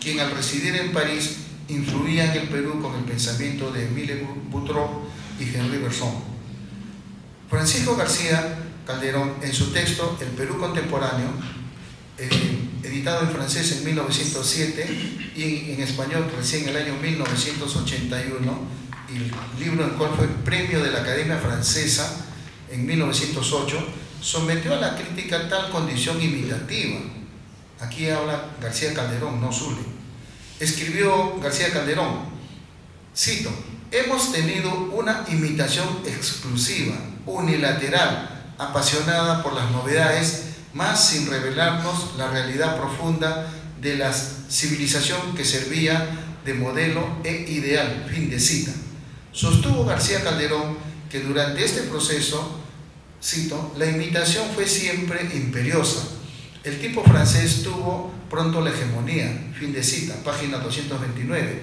quien al residir en París influía en el Perú con el pensamiento de Émile Boutroux y Henri Bergson. Francisco García Calderón, en su texto El Perú contemporáneo, editado en francés en 1907 y en español recién en el año 1981, y el libro en cual fue premio de la Academia Francesa en 1908, sometió a la crítica tal condición imitativa. Aquí habla García Calderón, no Zulem. Escribió García Calderón, cito, hemos tenido una imitación exclusiva, unilateral, apasionada por las novedades, más sin revelarnos la realidad profunda de la civilización que servía de modelo e ideal, fin de cita. Sostuvo García Calderón que durante este proceso, cito, la imitación fue siempre imperiosa. El tipo francés tuvo pronto la hegemonía, fin de cita, página 229.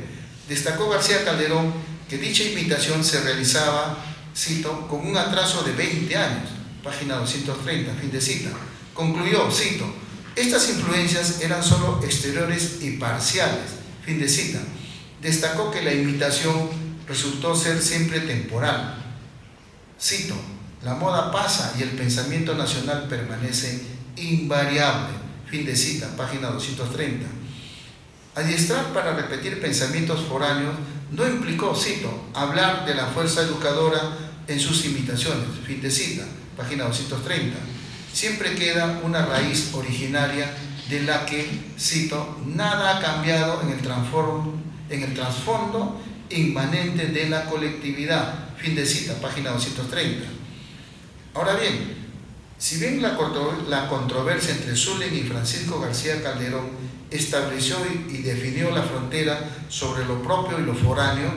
Destacó García Calderón que dicha imitación se realizaba, cito, con un atraso de 20 años, página 230, fin de cita. Concluyó, cito, estas influencias eran solo exteriores y parciales, fin de cita. Destacó que la imitación resultó ser siempre temporal. Cito, la moda pasa y el pensamiento nacional permanece invariable. Fin de cita, página 230. Adiestrar para repetir pensamientos foráneos no implicó, cito, hablar de la fuerza educadora en sus imitaciones. Fin de cita, página 230. Siempre queda una raíz originaria de la que, cito, nada ha cambiado en el trasfondo inmanente de la colectividad. Fin de cita, página 230. Ahora bien, si bien la controversia entre Zulen y Francisco García Calderón estableció y definió la frontera sobre lo propio y lo foráneo,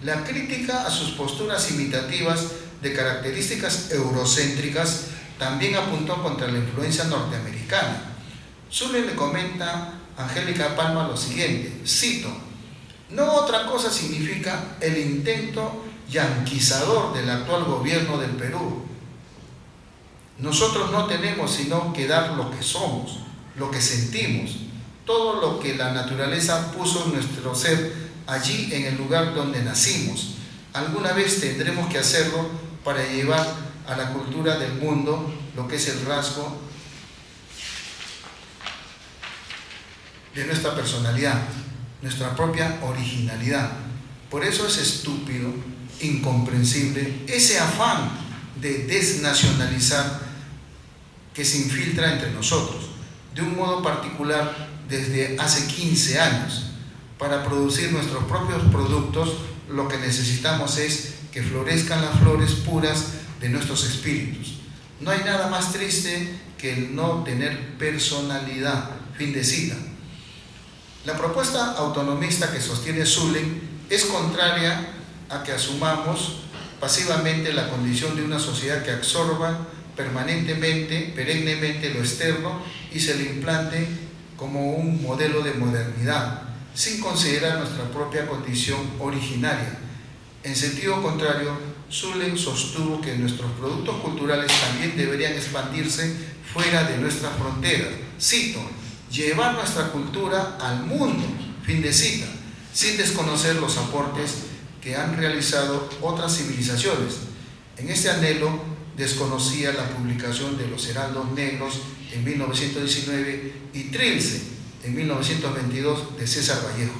la crítica a sus posturas imitativas de características eurocéntricas también apuntó contra la influencia norteamericana. Zulen le comenta a Angélica Palma lo siguiente, cito, no otra cosa significa el intento yanquizador del actual gobierno del Perú. Nosotros no tenemos sino que dar lo que somos, lo que sentimos, todo lo que la naturaleza puso en nuestro ser allí en el lugar donde nacimos. Alguna vez tendremos que hacerlo para llevar a la cultura del mundo lo que es el rasgo de nuestra personalidad, nuestra propia originalidad. Por eso es estúpido, incomprensible, ese afán de desnacionalizar que se infiltra entre nosotros, de un modo particular desde hace 15 años. Para producir nuestros propios productos, lo que necesitamos es que florezcan las flores puras de nuestros espíritus. No hay nada más triste que el no tener personalidad. Fin de cita. La propuesta autonomista que sostiene Zulen es contraria a que asumamos pasivamente la condición de una sociedad que absorba permanentemente, perennemente lo externo y se le implante como un modelo de modernidad, sin considerar nuestra propia condición originaria. En sentido contrario, Zulen sostuvo que nuestros productos culturales también deberían expandirse fuera de nuestras fronteras. Cito, llevar nuestra cultura al mundo, fin de cita, sin desconocer los aportes que han realizado otras civilizaciones. En este anhelo desconocía la publicación de Los Heraldos Negros en 1919 y Trilce en 1922 de César Vallejo,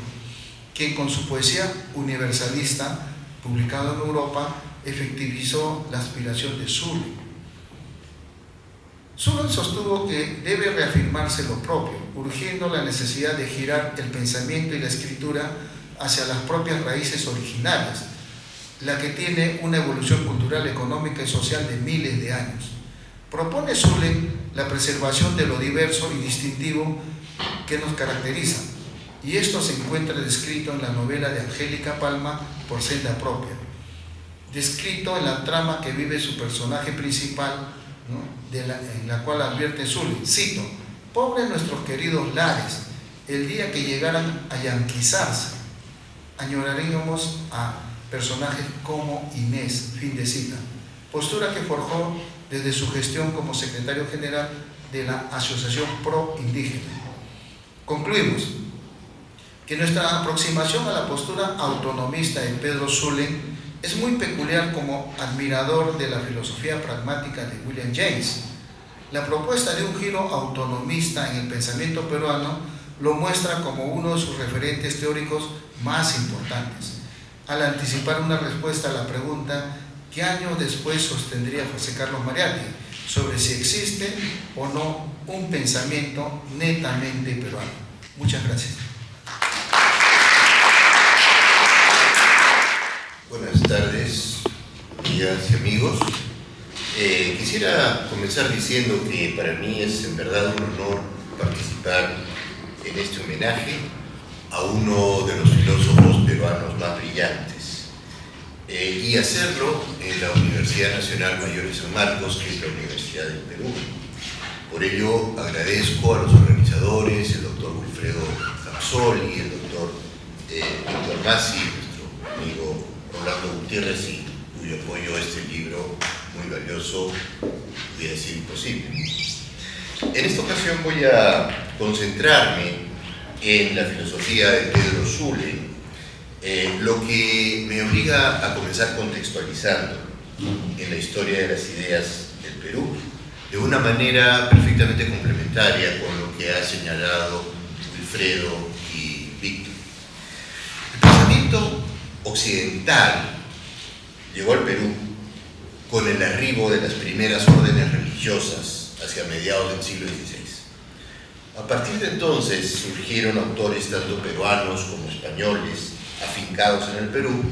quien con su poesía universalista, publicado en Europa, efectivizó la aspiración de Zulen. Zulen sostuvo que debe reafirmarse lo propio, urgiendo la necesidad de girar el pensamiento y la escritura hacia las propias raíces originarias, la que tiene una evolución cultural, económica y social de miles de años. Propone Zulen la preservación de lo diverso y distintivo que nos caracteriza, y esto se encuentra descrito en la novela de Angélica Palma, Por senda propia, descrito en la trama que vive su personaje principal, ¿no? En la cual advierte Zulen, cito, pobres nuestros queridos lares, el día que llegaran a yanquizarse, añoraríamos a personajes como Inés, fin de cita, postura que forjó desde su gestión como secretario general de la Asociación Pro Indígena. Concluimos que nuestra aproximación a la postura autonomista de Pedro Zulen es muy peculiar como admirador de la filosofía pragmática de William James. La propuesta de un giro autonomista en el pensamiento peruano lo muestra como uno de sus referentes teóricos más importantes, al anticipar una respuesta a la pregunta que años después sostendría José Carlos Mariátegui sobre si existe o no un pensamiento netamente peruano. Muchas gracias. Buenas tardes, amigas y amigos. Quisiera comenzar diciendo que para mí es en verdad un honor participar en este homenaje a uno de los filósofos peruanos más brillantes y hacerlo en la Universidad Nacional Mayor de San Marcos, que es la Universidad del Perú. Por ello agradezco a los organizadores, el doctor Wilfredo Capsoli, el doctor Víctor Masi, nuestro amigo Rolando Gutiérrez, y cuyo apoyo a este libro muy valioso, voy a decir imposible. En esta ocasión voy a concentrarme en la filosofía de Pedro Zulen, lo que me obliga a comenzar contextualizando en la historia de las ideas del Perú, de una manera perfectamente complementaria con lo que ha señalado Wilfredo y Víctor. El pensamiento occidental llegó al Perú con el arribo de las primeras órdenes religiosas hacia mediados del siglo XVI. A partir de entonces surgieron autores tanto peruanos como españoles afincados en el Perú,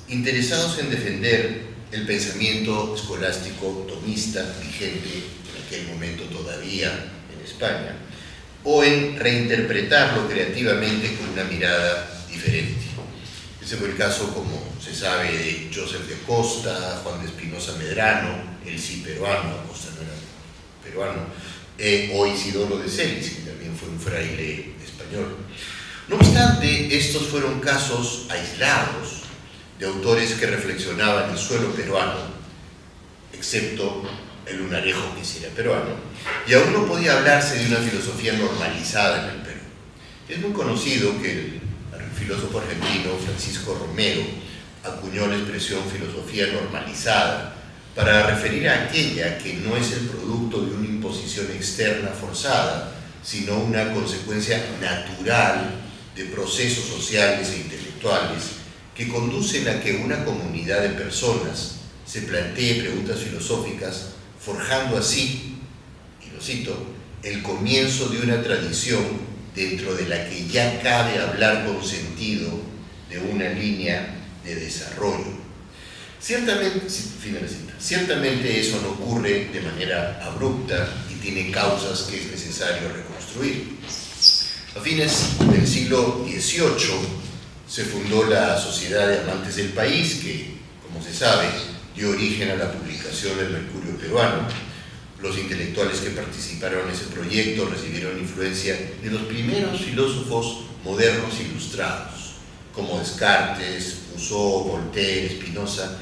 interesados en defender el pensamiento escolástico tomista vigente en aquel momento todavía en España, o en reinterpretarlo creativamente con una mirada diferente. Ese fue el caso, como se sabe, de Joseph de Costa, Juan de Espinosa Medrano, el sí peruano, Costa no era peruano, o Isidoro de Celis, que también fue un fraile español. No obstante, estos fueron casos aislados de autores que reflexionaban el suelo peruano, excepto el Lunarejo, que sí era peruano, y aún no podía hablarse de una filosofía normalizada en el Perú. Es muy conocido que el filósofo argentino Francisco Romero acuñó la expresión filosofía normalizada para referir a aquella que no es el producto de una imposición externa forzada, sino una consecuencia natural de procesos sociales e intelectuales que conducen a que una comunidad de personas se plantee preguntas filosóficas, forjando así, y lo cito, el comienzo de una tradición dentro de la que ya cabe hablar con sentido de una línea de desarrollo. Ciertamente eso no ocurre de manera abrupta y tiene causas que es necesario reconstruir. A fines del siglo XVIII se fundó la Sociedad de Amantes del País, que, como se sabe, dio origen a la publicación del Mercurio Peruano. Los intelectuales que participaron en ese proyecto recibieron influencia de los primeros filósofos modernos ilustrados, como Descartes, Rousseau, Voltaire, Spinoza,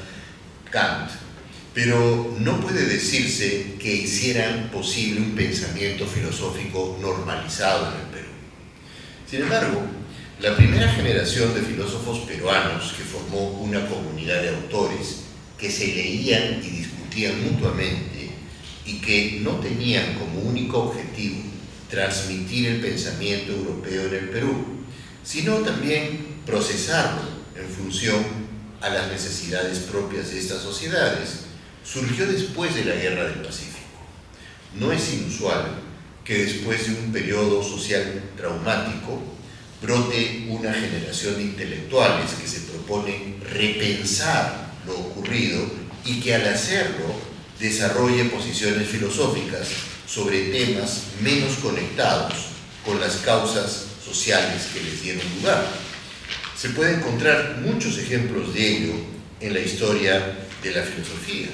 Kant, pero no puede decirse que hicieran posible un pensamiento filosófico normalizado en el Perú. Sin embargo, la primera generación de filósofos peruanos que formó una comunidad de autores que se leían y discutían mutuamente y que no tenían como único objetivo transmitir el pensamiento europeo en el Perú, sino también procesarlo en función a las necesidades propias de estas sociedades, surgió después de la Guerra del Pacífico. No es inusual que después de un periodo social traumático brote una generación de intelectuales que se propone repensar lo ocurrido y que al hacerlo desarrolle posiciones filosóficas sobre temas menos conectados con las causas sociales que les dieron lugar. Se pueden encontrar muchos ejemplos de ello en la historia de la filosofía.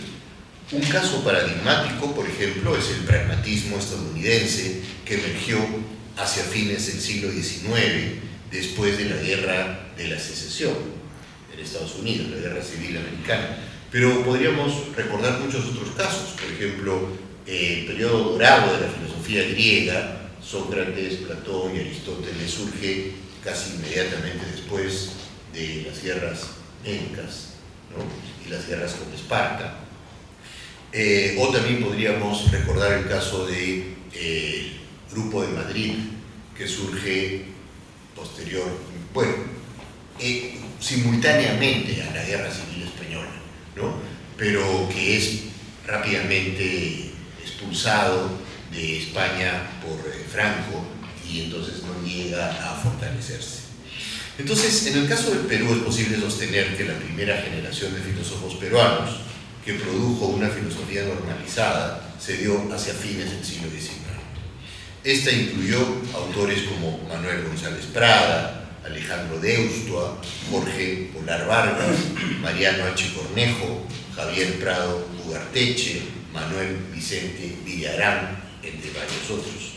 Un caso paradigmático, por ejemplo, es el pragmatismo estadounidense que emergió hacia fines del siglo XIX, después de la Guerra de la Secesión en Estados Unidos, la Guerra Civil Americana. Pero podríamos recordar muchos otros casos, por ejemplo, el periodo dorado de la filosofía griega, Sócrates, Platón y Aristóteles, surge casi inmediatamente después de las guerras médicas, ¿no? Y las guerras con Esparta. O también podríamos recordar el caso del Grupo de Madrid, que surge simultáneamente a la Guerra Civil Española, ¿no? Pero que es rápidamente expulsado de España por Franco y entonces no llega a fortalecerse. Entonces, en el caso del Perú es posible sostener que la primera generación de filósofos peruanos que produjo una filosofía normalizada se dio hacia fines del siglo XIX. Esta incluyó autores como Manuel González Prada, Alejandro Deustua, Jorge Polar Vargas, Mariano H. Cornejo, Javier Prado Ugarteche, Manuel Vicente Villarán, entre varios otros.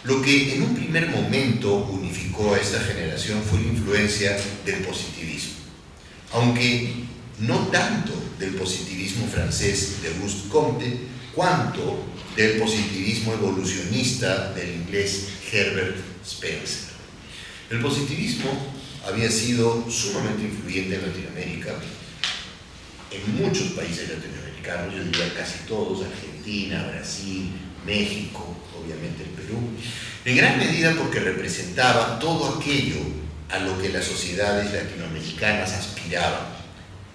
Lo que en un primer momento unificó a esta generación fue la influencia del positivismo, aunque no tanto del positivismo francés de Auguste Comte, cuanto del positivismo evolucionista del inglés Herbert Spencer. El positivismo había sido sumamente influyente en Latinoamérica, en muchos países latinoamericanos. latinoamericanos, yo diría casi todos, Argentina, Brasil, México, obviamente el Perú, en gran medida porque representaba todo aquello a lo que las sociedades latinoamericanas aspiraban: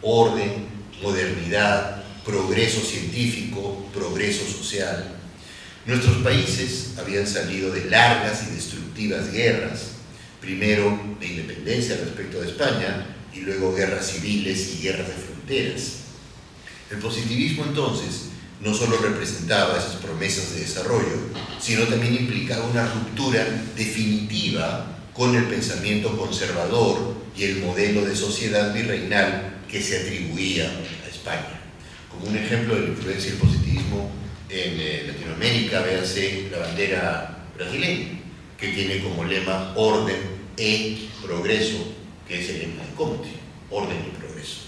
orden, modernidad, progreso científico, progreso social. Nuestros países habían salido de largas y destructivas guerras, primero de independencia respecto de España y luego guerras civiles y guerras de fronteras. El positivismo entonces no solo representaba esas promesas de desarrollo, sino también implicaba una ruptura definitiva con el pensamiento conservador y el modelo de sociedad virreinal que se atribuía a España. Como un ejemplo de la influencia del positivismo en Latinoamérica, véase la bandera brasileña, que tiene como lema orden e progreso, que es el lema de Comte, orden y progreso.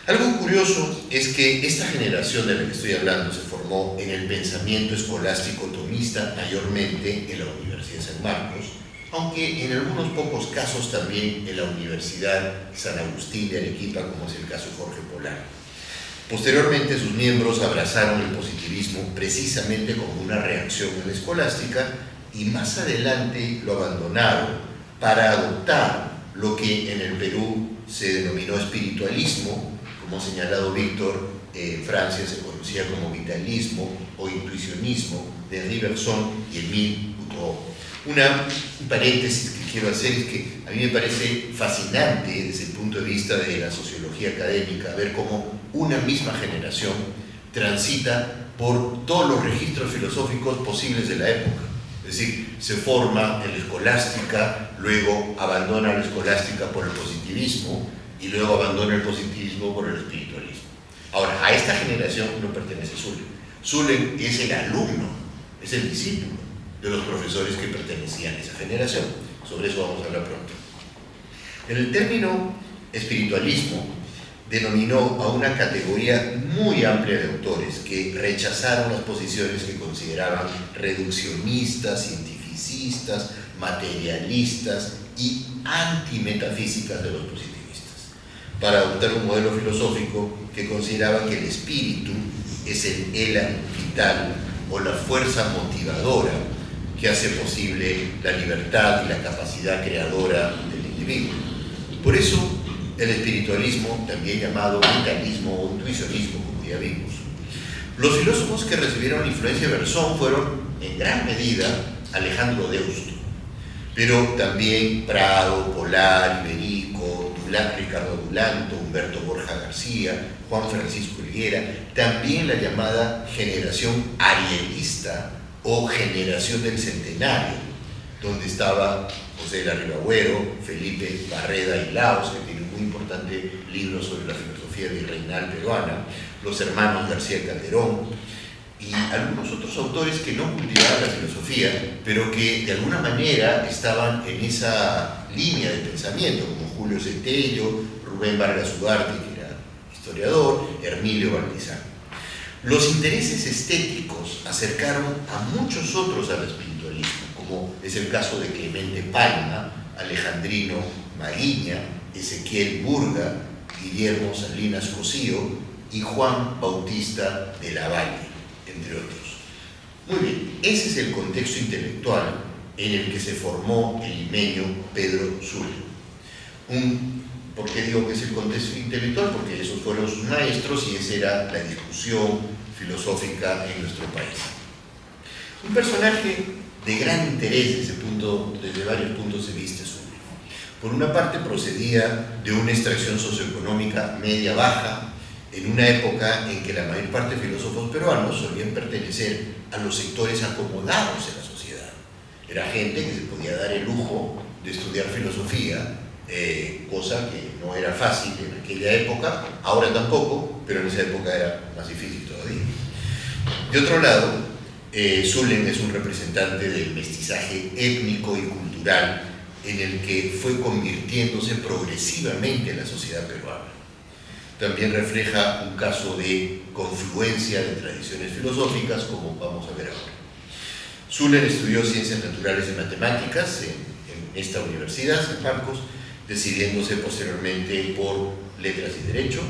Algo curioso es que esta generación de la que estoy hablando se formó en el pensamiento escolástico tomista, mayormente en la Universidad de San Marcos, aunque en algunos pocos casos también en la Universidad San Agustín de Arequipa, como es el caso de Jorge Polar. Posteriormente, sus miembros abrazaron el positivismo precisamente como una reacción a la escolástica y más adelante lo abandonaron para adoptar lo que en el Perú se denominó espiritualismo. Como ha señalado Víctor, en Francia se conocía como vitalismo o intuicionismo de Henri Bergson y Émile Boudreau. Un paréntesis que quiero hacer es que a mí me parece fascinante desde el punto de vista de la sociología académica ver cómo una misma generación transita por todos los registros filosóficos posibles de la época. Es decir, se forma en la escolástica, luego abandona la escolástica por el positivismo y luego abandona el positivismo por el espiritualismo. Ahora, a esta generación no pertenece Zulem. Zulem es el alumno, es el discípulo de los profesores que pertenecían a esa generación. Sobre eso vamos a hablar pronto. En el término espiritualismo denominó a una categoría muy amplia de autores que rechazaron las posiciones que consideraban reduccionistas, cientificistas, materialistas y antimetafísicas de los positivistas, para adoptar un modelo filosófico que consideraba que el espíritu es el élan vital o la fuerza motivadora que hace posible la libertad y la capacidad creadora del individuo. Por eso, el espiritualismo, también llamado vitalismo o intuicionismo, como ya vimos. Los filósofos que recibieron influencia de Bergson fueron, en gran medida, Alejandro Deusto, pero también Prado, Polar, Iberico, Ricardo Dulanto, Humberto Borja García, Juan Francisco Higuera, también la llamada generación arielista o generación del centenario, donde estaba José Larribagüero, Felipe Barreda y Laos, que tiene un muy importante libro sobre la filosofía virreinal peruana, los hermanos García Calderón y algunos otros autores que no cultivaban la filosofía, pero que de alguna manera estaban en esa línea de pensamiento, como Julio Centello, Rubén Vargas Ugarte, que era historiador, Hermilio Valdizán. Los intereses estéticos acercaron a muchos otros al espiritualismo, como es el caso de Clemente Palma, Alejandrino Mariña, Ezequiel Burga, Guillermo Salinas Cosío y Juan Bautista de la Valle, entre otros. Muy bien, ese es el contexto intelectual en el que se formó el limeño Pedro Zulem. ¿Por qué digo que es el contexto intelectual? Porque esos fueron sus maestros y esa era la discusión filosófica en nuestro país. Un personaje de gran interés desde varios puntos de vista Zulem. Por una parte, procedía de una extracción socioeconómica media-baja, en una época en que la mayor parte de filósofos peruanos solían pertenecer a los sectores acomodados de la sociedad. Era gente que se podía dar el lujo de estudiar filosofía, cosa que no era fácil en aquella época, ahora tampoco, pero en esa época era más difícil todavía. De otro lado, Zulem es un representante del mestizaje étnico y cultural en el que fue convirtiéndose progresivamente en la sociedad peruana. También refleja un caso de confluencia de tradiciones filosóficas, como vamos a ver ahora. Zulem estudió Ciencias Naturales y Matemáticas en esta universidad, San Marcos, decidiéndose posteriormente por Letras y Derecho.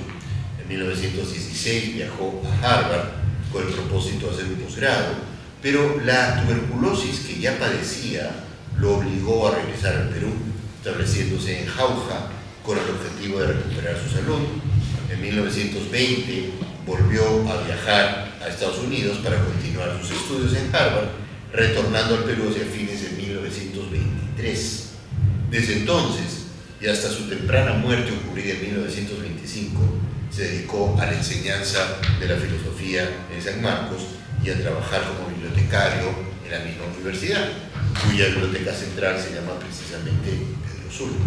En 1916 viajó a Harvard con el propósito de hacer un posgrado, pero la tuberculosis que ya padecía lo obligó a regresar al Perú, estableciéndose en Jauja con el objetivo de recuperar su salud. En 1920 volvió a viajar a Estados Unidos para continuar sus estudios en Harvard, retornando al Perú hacia fines de 1923. Desde entonces, y hasta su temprana muerte ocurrida en 1925, se dedicó a la enseñanza de la filosofía en San Marcos y a trabajar como bibliotecario en la misma universidad, cuya biblioteca central se llama precisamente Pedro Zulle.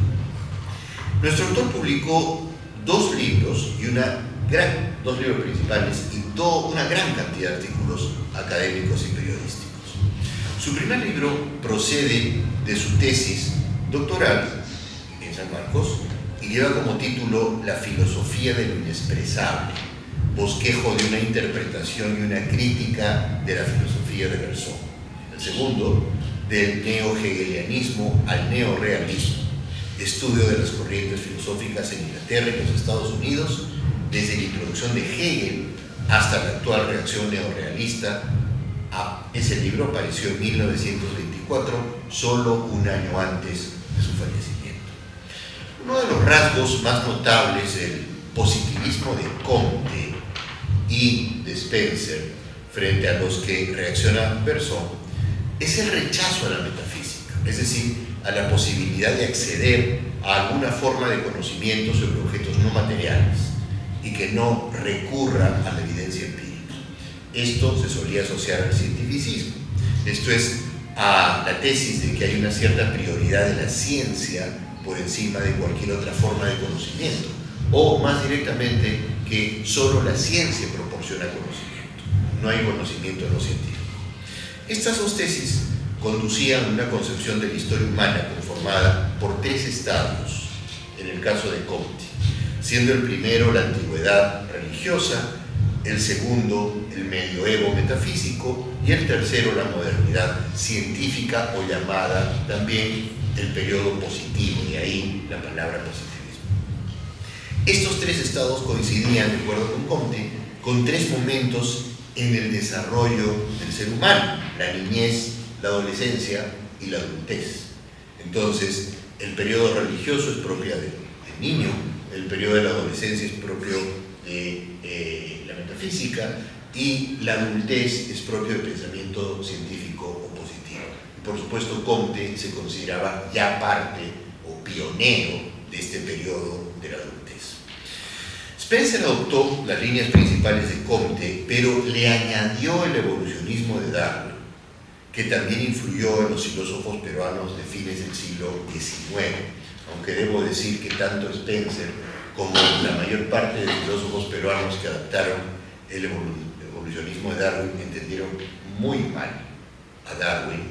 Nuestro autor publicó dos libros principales y una gran cantidad de artículos académicos y periodísticos. Su primer libro procede de su tesis doctoral en San Marcos y lleva como título La filosofía de lo inexpresable, bosquejo de una interpretación y una crítica de la filosofía de Rousseau. El segundo, del neo-hegelianismo al neorealismo, estudio de las corrientes filosóficas en Inglaterra y los Estados Unidos, desde la introducción de Hegel hasta la actual reacción neorealista. Ese libro apareció en 1924, solo un año antes de su fallecimiento. Uno de los rasgos más notables del positivismo de Comte y de Spencer frente a los que reacciona Bergson es el rechazo a la metafísica, es decir, a la posibilidad de acceder a alguna forma de conocimiento sobre objetos no materiales y que no recurra a la evidencia empírica. Esto se solía asociar al cientificismo, esto es, a la tesis de que hay una cierta prioridad de la ciencia por encima de cualquier otra forma de conocimiento, o más directamente que solo la ciencia proporciona conocimiento, no hay conocimiento no científico. Estas dos tesis conducían a una concepción de la historia humana conformada por tres estadios, en el caso de Comte, siendo el primero la antigüedad religiosa, el segundo el medioevo metafísico y el tercero la modernidad científica o llamada también el periodo positivo, de ahí la palabra positivismo. Estos tres estados coincidían, de acuerdo con Comte, con tres momentos en el desarrollo del ser humano: la niñez, la adolescencia y la adultez. Entonces, el periodo religioso es propio del niño, el periodo de la adolescencia es propio de la metafísica y la adultez es propio del pensamiento científico o positivo. Y por supuesto, Comte se consideraba ya parte o pionero de este periodo de la adultez. Spencer adoptó las líneas principales de Comte, pero le añadió el evolucionismo de Darwin, que también influyó en los filósofos peruanos de fines del siglo XIX, aunque debo decir que tanto Spencer como la mayor parte de los filósofos peruanos que adaptaron el evolucionismo de Darwin entendieron muy mal a Darwin,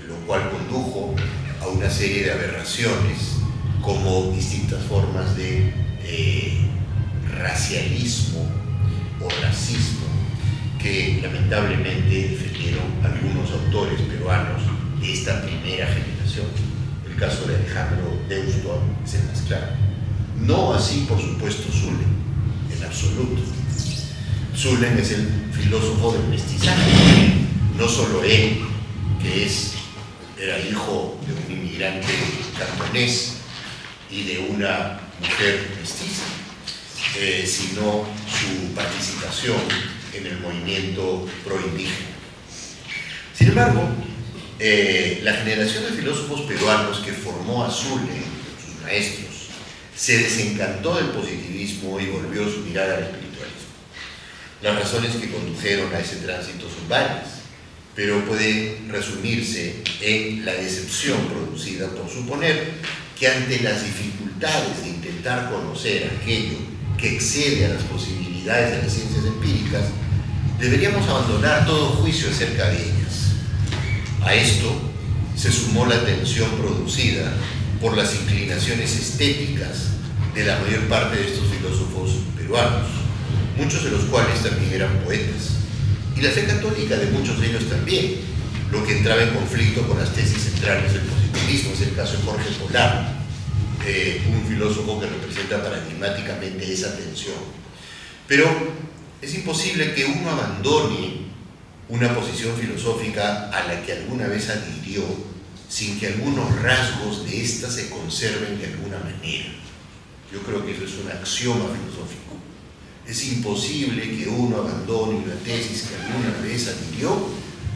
lo cual condujo a una serie de aberraciones como distintas formas de racialismo o racismo que lamentablemente defendieron algunos autores peruanos de esta primera generación. El caso de Alejandro Deusto es el más claro. No así, por supuesto, Zulle, en absoluto. Zulle es el filósofo del mestizaje. No solo él, que era hijo de un inmigrante cantonés y de una mujer mestiza, sino su participación en el movimiento proindígena. Sin embargo, la generación de filósofos peruanos que formó a Zulle, sus maestros, se desencantó del positivismo y volvió su mirada al espiritualismo. Las razones que condujeron a ese tránsito son varias, pero puede resumirse en la decepción producida por suponer que ante las dificultades de intentar conocer aquello que excede a las posibilidades de las ciencias empíricas, deberíamos abandonar todo juicio acerca de ellas. A esto se sumó la tensión producida por las inclinaciones estéticas de la mayor parte de estos filósofos peruanos, muchos de los cuales también eran poetas, y la fe católica de muchos de ellos también, lo que entraba en conflicto con las tesis centrales del positivismo. Es el caso de Jorge Polar, un filósofo que representa paradigmáticamente esa tensión. Pero es imposible que uno abandone una posición filosófica a la que alguna vez adhirió sin que algunos rasgos de ésta se conserven de alguna manera. Yo creo que eso es un axioma filosófico. Es imposible que uno abandone una tesis que alguna vez adhirió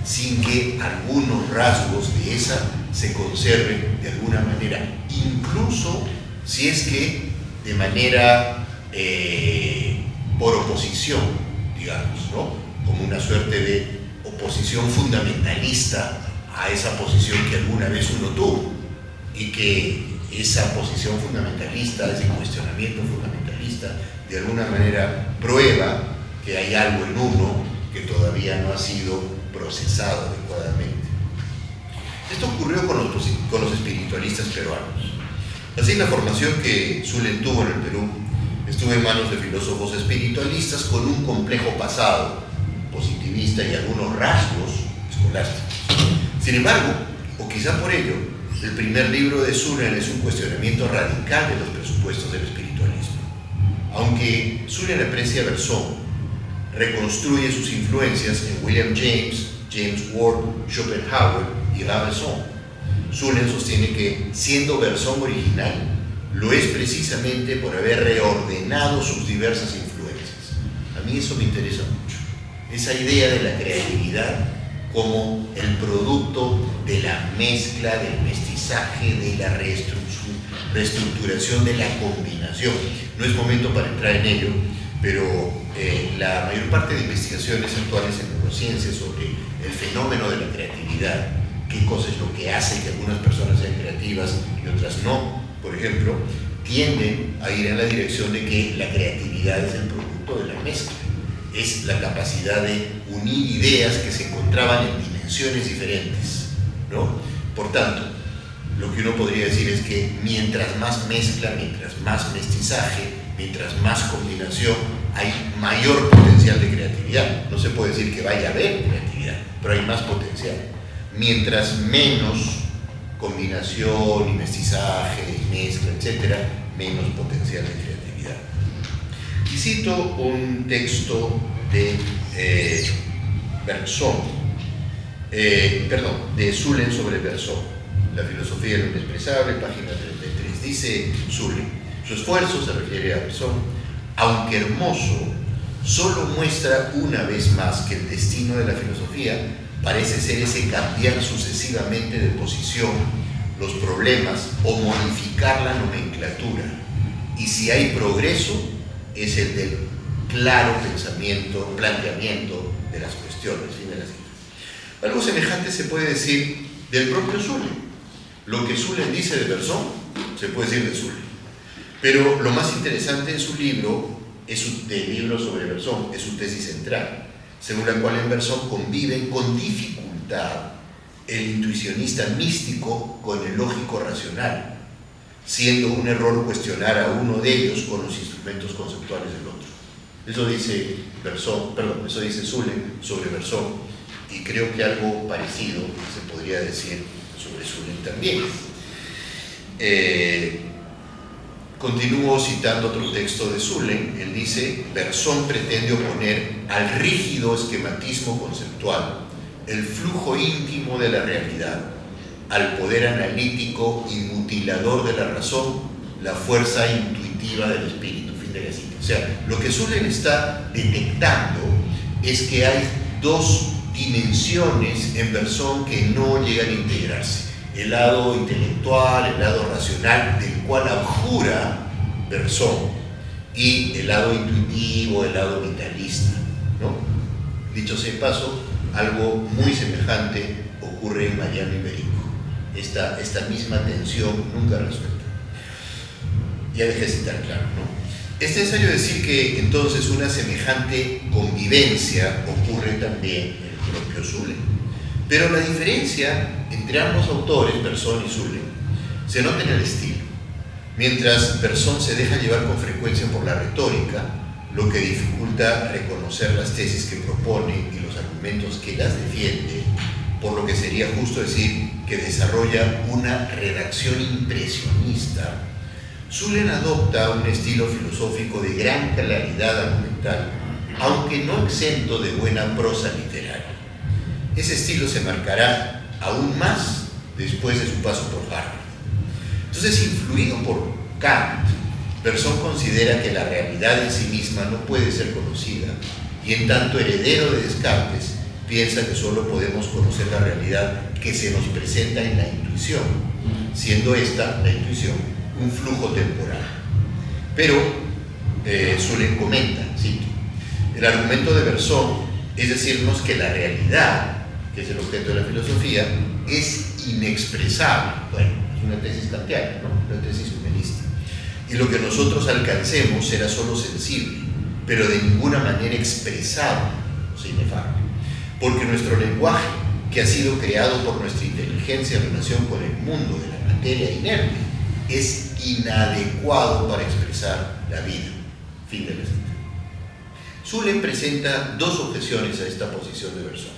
sin que algunos rasgos de esa se conserven de alguna manera, incluso si es que de manera por oposición, digamos, ¿no? Como una suerte de oposición fundamentalista a esa posición que alguna vez uno tuvo, y que esa posición fundamentalista, ese cuestionamiento fundamentalista, de alguna manera prueba que hay algo en uno que todavía no ha sido procesado adecuadamente. Esto ocurrió con los espiritualistas peruanos. Así, la formación que Zulen tuvo en el Perú estuvo en manos de filósofos espiritualistas con un complejo pasado positivista y algunos rasgos escolásticos. Sin embargo, o quizá por ello, el primer libro de Zulen es un cuestionamiento radical de los presupuestos del espiritualismo. Aunque Zulen aprecia a Bersón, reconstruye sus influencias en William James, James Ward, Schopenhauer y Rabelais. Zulen sostiene que, siendo Bersón original, lo es precisamente por haber reordenado sus diversas influencias. A mí eso me interesa mucho. Esa idea de la creatividad como el producto de la mezcla, del mestizaje, de la reestructuración, de la combinación. No es momento para entrar en ello, pero la mayor parte de investigaciones actuales en neurociencias sobre el fenómeno de la creatividad, qué cosa es lo que hace que algunas personas sean creativas y otras no, por ejemplo, tienden a ir en la dirección de que la creatividad es el producto de la mezcla. Es la capacidad de unir ideas que se encontraban en dimensiones diferentes, ¿no? Por tanto, lo que uno podría decir es que mientras más mezcla, mientras más mestizaje, mientras más combinación, hay mayor potencial de creatividad. No se puede decir que vaya a haber creatividad, pero hay más potencial. Mientras menos combinación y mestizaje y mezcla, etcétera, menos potencial de creatividad. Y cito un texto de de Zulen sobre Bersón, La filosofía de lo inexpresable, página 33. Dice Zulen: su esfuerzo, se refiere a Bersón, aunque hermoso, solo muestra una vez más que el destino de la filosofía parece ser ese cambiar sucesivamente de posición los problemas o modificar la nomenclatura, y si hay progreso es el del claro planteamiento de las cuestiones. Fin de la cita. Algo semejante se puede decir del propio Zulen. Lo que Zulen dice de Bersón se puede decir de Zulen, pero lo más interesante en su libro, del libro sobre Bersón, es su tesis central, según la cual en Bersón conviven con dificultad el intuicionista místico con el lógico racional, siendo un error cuestionar a uno de ellos con los instrumentos conceptuales del otro. Eso dice Zulen sobre Bersón, y creo que algo parecido se podría decir sobre Zulen también. Continúo citando otro texto de Zulen. Él dice: Bersón pretende oponer al rígido esquematismo conceptual el flujo íntimo de la realidad, al poder analítico y mutilador de la razón, la fuerza intuitiva del espíritu. Fin de la cita. O sea, lo que Zulen está detectando es que hay dos dimensiones en Bersón que no llegan a integrarse: el lado intelectual, el lado racional, del cual abjura Bersón, y el lado intuitivo, el lado vitalista, ¿no? Dicho sea de paso, algo muy semejante ocurre en Mariano y Perico. Esta misma tensión nunca resuelta. Ya dejé de citar, claro, ¿no? Es necesario decir que entonces una semejante convivencia ocurre también en el propio Zulen. Pero la diferencia entre ambos autores, Bersón y Zulen, se nota en el estilo. Mientras Bersón se deja llevar con frecuencia por la retórica, lo que dificulta reconocer las tesis que propone y los argumentos que las defiende, por lo que sería justo decir que desarrolla una redacción impresionista, Zulem adopta un estilo filosófico de gran claridad argumental, aunque no exento de buena prosa literaria. Ese estilo se marcará aún más después de su paso por Harvard. Entonces, influido por Kant, Berzón considera que la realidad en sí misma no puede ser conocida, y en tanto heredero de Descartes, piensa que solo podemos conocer la realidad que se nos presenta en la intuición, siendo esta, la intuición, un flujo temporal. Pero Zulem comenta, cito, el argumento de Berzón es decirnos que la realidad, que es el objeto de la filosofía, es inexpresable. Bueno, es una tesis kantiana, ¿no? Una tesis humanista. Y lo que nosotros alcancemos será solo sensible, pero de ninguna manera expresable, o sea, inefable. Porque nuestro lenguaje, que ha sido creado por nuestra inteligencia en relación con el mundo de la materia inerte, es inadecuado para expresar la vida. Fin de la cita. Zulem presenta dos objeciones a esta posición de Berzón.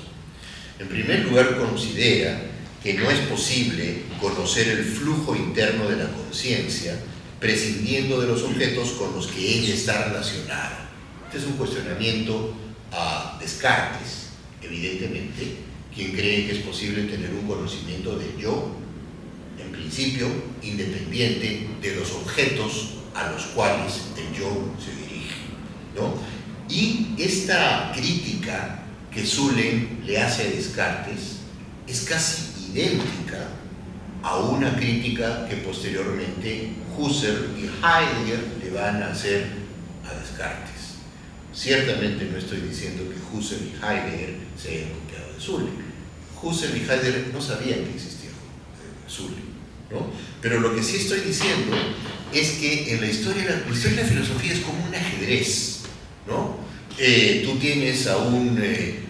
En primer lugar, considera que no es posible conocer el flujo interno de la conciencia prescindiendo de los objetos con los que ella está relacionada. Este es un cuestionamiento a Descartes, evidentemente, quien cree que es posible tener un conocimiento del yo, en principio, independiente de los objetos a los cuales el yo se dirige, ¿no? Y esta crítica que Zulem le hace a Descartes es casi idéntica a una crítica que posteriormente Husserl y Heidegger le van a hacer a Descartes. Ciertamente no estoy diciendo que Husserl y Heidegger se hayan copiado de Zulem. Husserl y Heidegger no sabían que existía Zulem, ¿no? Pero lo que sí estoy diciendo es que en la historia de la filosofía es como un ajedrez, ¿no? Tú tienes a un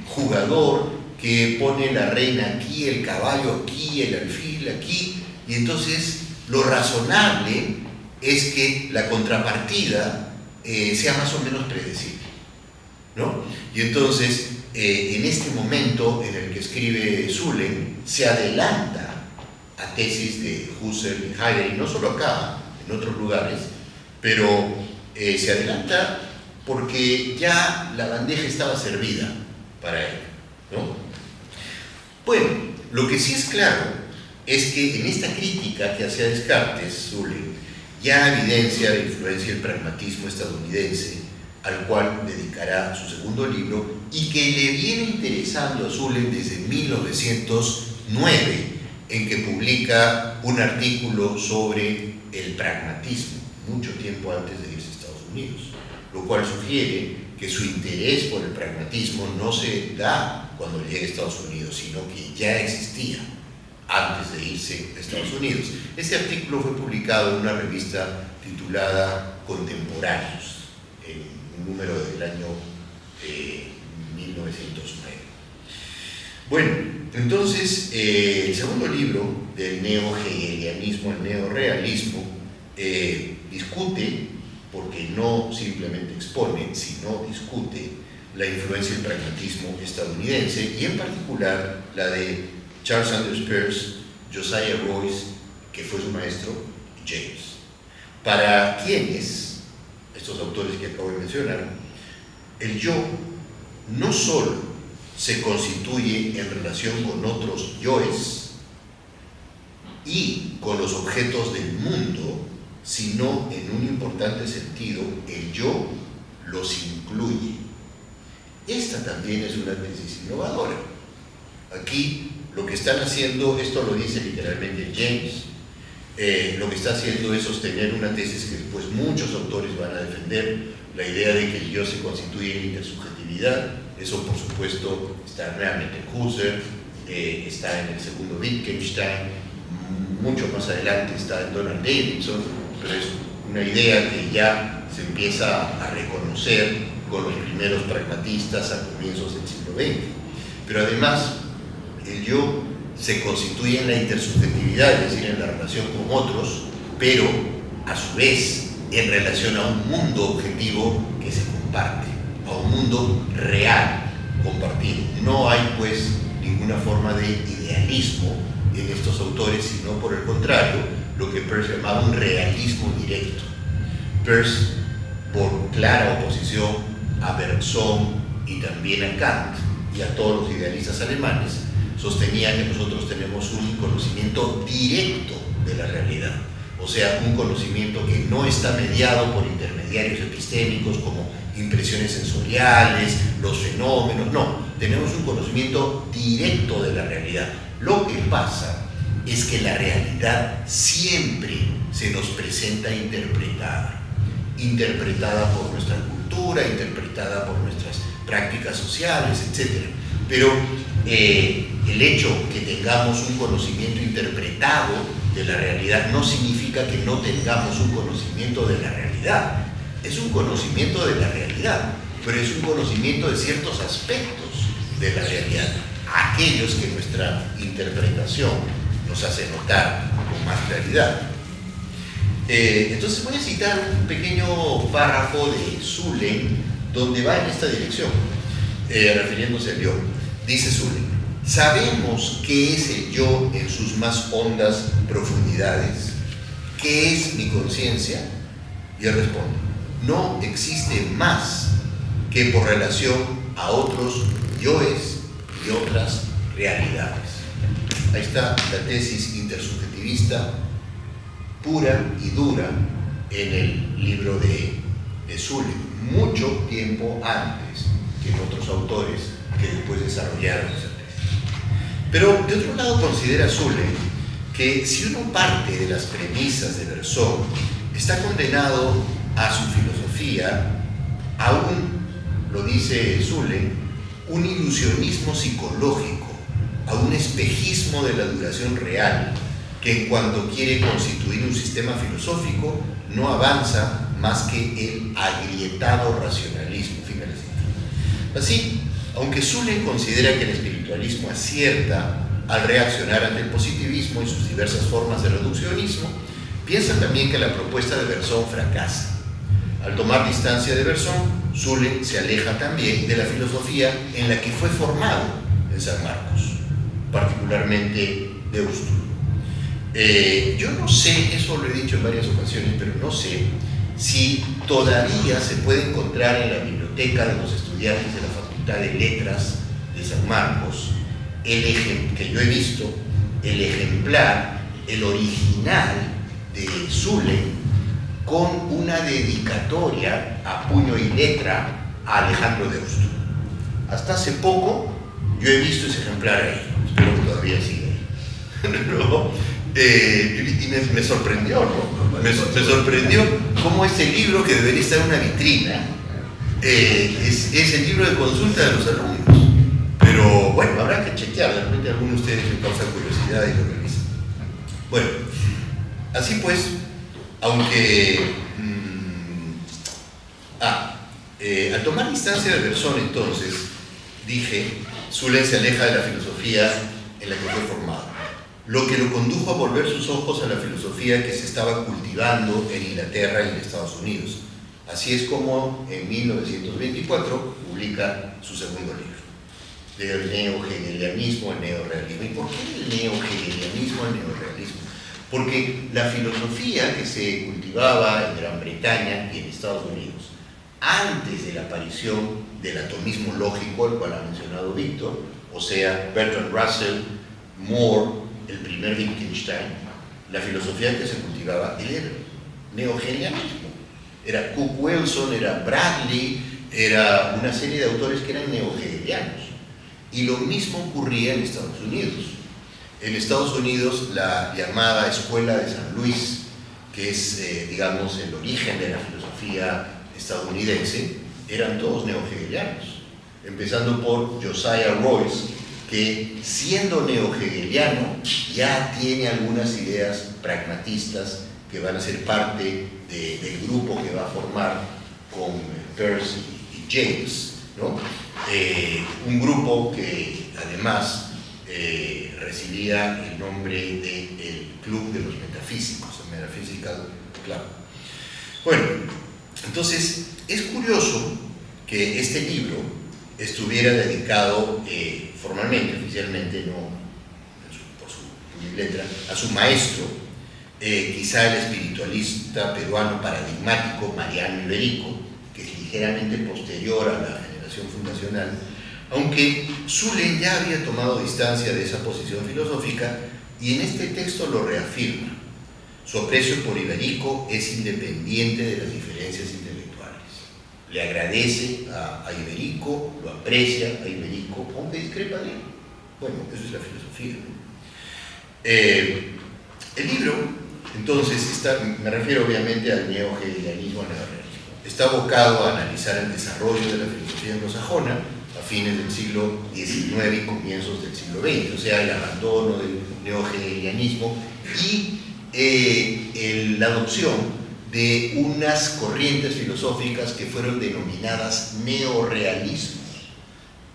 jugador que pone la reina aquí, el caballo aquí, el alfil aquí, y entonces lo razonable es que la contrapartida sea más o menos predecible, ¿no? Y entonces, en este momento en el que escribe Zulem, se adelanta a tesis de Husserl y Heidegger, y no solo acá, en otros lugares, pero se adelanta porque ya la bandeja estaba servida para él, ¿no? Bueno, lo que sí es claro es que en esta crítica que hacía Descartes, Zulem ya evidencia la influencia del pragmatismo estadounidense, al cual dedicará su segundo libro, y que le viene interesando a Zulem desde 1909, en que publica un artículo sobre el pragmatismo, mucho tiempo antes de irse a Estados Unidos, lo cual sugiere que su interés por el pragmatismo no se da cuando llegue a Estados Unidos, sino que ya existía antes de irse a Estados Unidos. Este artículo fue publicado en una revista titulada Contemporáneos, en un número del año 1909. Bueno, entonces el segundo libro del neo-hegelianismo, el neorealismo, discute, porque no simplemente expone, sino discute la influencia del pragmatismo estadounidense, y en particular la de Charles Sanders Peirce, Josiah Royce, que fue su maestro, y James. Para quienes, estos autores que acabo de mencionar, el yo no solo se constituye en relación con otros yoes y con los objetos del mundo, sino en un importante sentido, el yo los incluye. Esta también es una tesis innovadora. Aquí lo que están haciendo, esto lo dice literalmente James, lo que está haciendo es sostener una tesis que después muchos autores van a defender, la idea de que el yo se constituye en intersubjetividad. Eso, por supuesto, está realmente en Husserl, está en el segundo Wittgenstein, mucho más adelante está en Donald Davidson, pero es una idea que ya se empieza a reconocer con los primeros pragmatistas a comienzos del siglo XX. Pero además, el yo se constituye en la intersubjetividad, es decir, en la relación con otros, pero a su vez en relación a un mundo objetivo que se comparte, a un mundo real compartido. No hay pues ninguna forma de idealismo en estos autores, sino por el contrario, lo que Peirce llamaba un realismo directo. Peirce, por clara oposición a Bergson y también a Kant y a todos los idealistas alemanes, sostenía que nosotros tenemos un conocimiento directo de la realidad, o sea, un conocimiento que no está mediado por intermediarios epistémicos como impresiones sensoriales, los fenómenos, no, tenemos un conocimiento directo de la realidad. Lo que pasa es que la realidad siempre se nos presenta interpretada por nuestra cultura, interpretada por nuestras prácticas sociales, etc. Pero el hecho que tengamos un conocimiento interpretado de la realidad no significa que no tengamos un conocimiento de la realidad. Es un conocimiento de la realidad, pero es un conocimiento de ciertos aspectos de la realidad, aquellos que nuestra interpretación nos hace notar con más claridad. Entonces voy a citar un pequeño párrafo de Zulem donde va en esta dirección, refiriéndose al yo. Dice Zulem: ¿sabemos qué es el yo en sus más hondas profundidades? ¿Qué es mi conciencia? Y él responde: no existe más que por relación a otros yoes y otras realidades. Ahí está la tesis intersubjetivista pura y dura en el libro de Zulem, mucho tiempo antes que en otros autores que después desarrollaron esa tesis. Pero de otro lado considera Zulem que si uno parte de las premisas de Bergson, está condenado a su filosofía a lo dice Zulem, un ilusionismo psicológico, a un espejismo de la duración real, que en cuanto quiere constituir un sistema filosófico no avanza más que el agrietado racionalismo. Final de cita. Así, aunque Zulem considera que el espiritualismo acierta al reaccionar ante el positivismo y sus diversas formas de reduccionismo, piensa también que la propuesta de Bergson fracasa. Al tomar distancia de Bergson, Zulem se aleja también de la filosofía en la que fue formado en San Marcos, particularmente de Eustro. Yo no sé, eso lo he dicho en varias ocasiones, pero no sé si todavía se puede encontrar en la biblioteca de los estudiantes de la Facultad de Letras de San Marcos, que yo he visto, el ejemplar, el original de Zulem, con una dedicatoria a puño y letra a Alejandro de Eustro. Hasta hace poco yo he visto ese ejemplar ahí, espero que todavía siga ahí. ¿No? Y me sorprendió, ¿no? Me sorprendió cómo este libro, que debería estar en una vitrina, es el libro de consulta de los alumnos. Pero bueno, habrá que chequear, de repente alguno de ustedes le causa curiosidad y lo revisa. Bueno, así pues, aunque al tomar distancia de Bergson, entonces dije, Zulem se aleja de la filosofía en la que fue formado, lo que lo condujo a volver sus ojos a la filosofía que se estaba cultivando en Inglaterra y en Estados Unidos. Así es como en 1924 publica su segundo libro, del neo-hegelianismo al neorrealismo. ¿Y por qué el neo-hegelianismo al neorrealismo? Porque la filosofía que se cultivaba en Gran Bretaña y en Estados Unidos, antes de la aparición del atomismo lógico, al cual ha mencionado Víctor, o sea, Bertrand Russell, Moore, el primer Wittgenstein, la filosofía que se cultivaba era el neo-hegelianismo. Era Cook Wilson, era Bradley, era una serie de autores que eran neo-hegelianos. Y lo mismo ocurría en Estados Unidos. En Estados Unidos, la llamada Escuela de San Luis, que es, digamos, el origen de la filosofía estadounidense, eran todos neo-hegelianos, empezando por Josiah Royce, que siendo neo-hegeliano ya tiene algunas ideas pragmatistas que van a ser parte del grupo que va a formar con Peirce y James, ¿no? Un grupo que además recibía el nombre del Club de los Metafísicos, el Metaphysical Club. Bueno, entonces es curioso que este libro estuviera dedicado formalmente, oficialmente, no por su letra, a su maestro, quizá el espiritualista peruano paradigmático Mariano Iberico, que es ligeramente posterior a la generación fundacional, aunque Zulem ya había tomado distancia de esa posición filosófica y en este texto lo reafirma. Su aprecio por Iberico es independiente de las diferencias intelectuales. Le agradece a Iberico, lo aprecia a Iberico, aunque discrepa de él. Bueno, eso es la filosofía, ¿no? El libro, entonces, me refiero obviamente al neo-hegelianismo neorrealismo, está abocado a analizar el desarrollo de la filosofía anglosajona a fines del siglo XIX y comienzos del siglo XX, o sea, el abandono del neo-hegelianismo y la adopción de unas corrientes filosóficas que fueron denominadas neorrealismos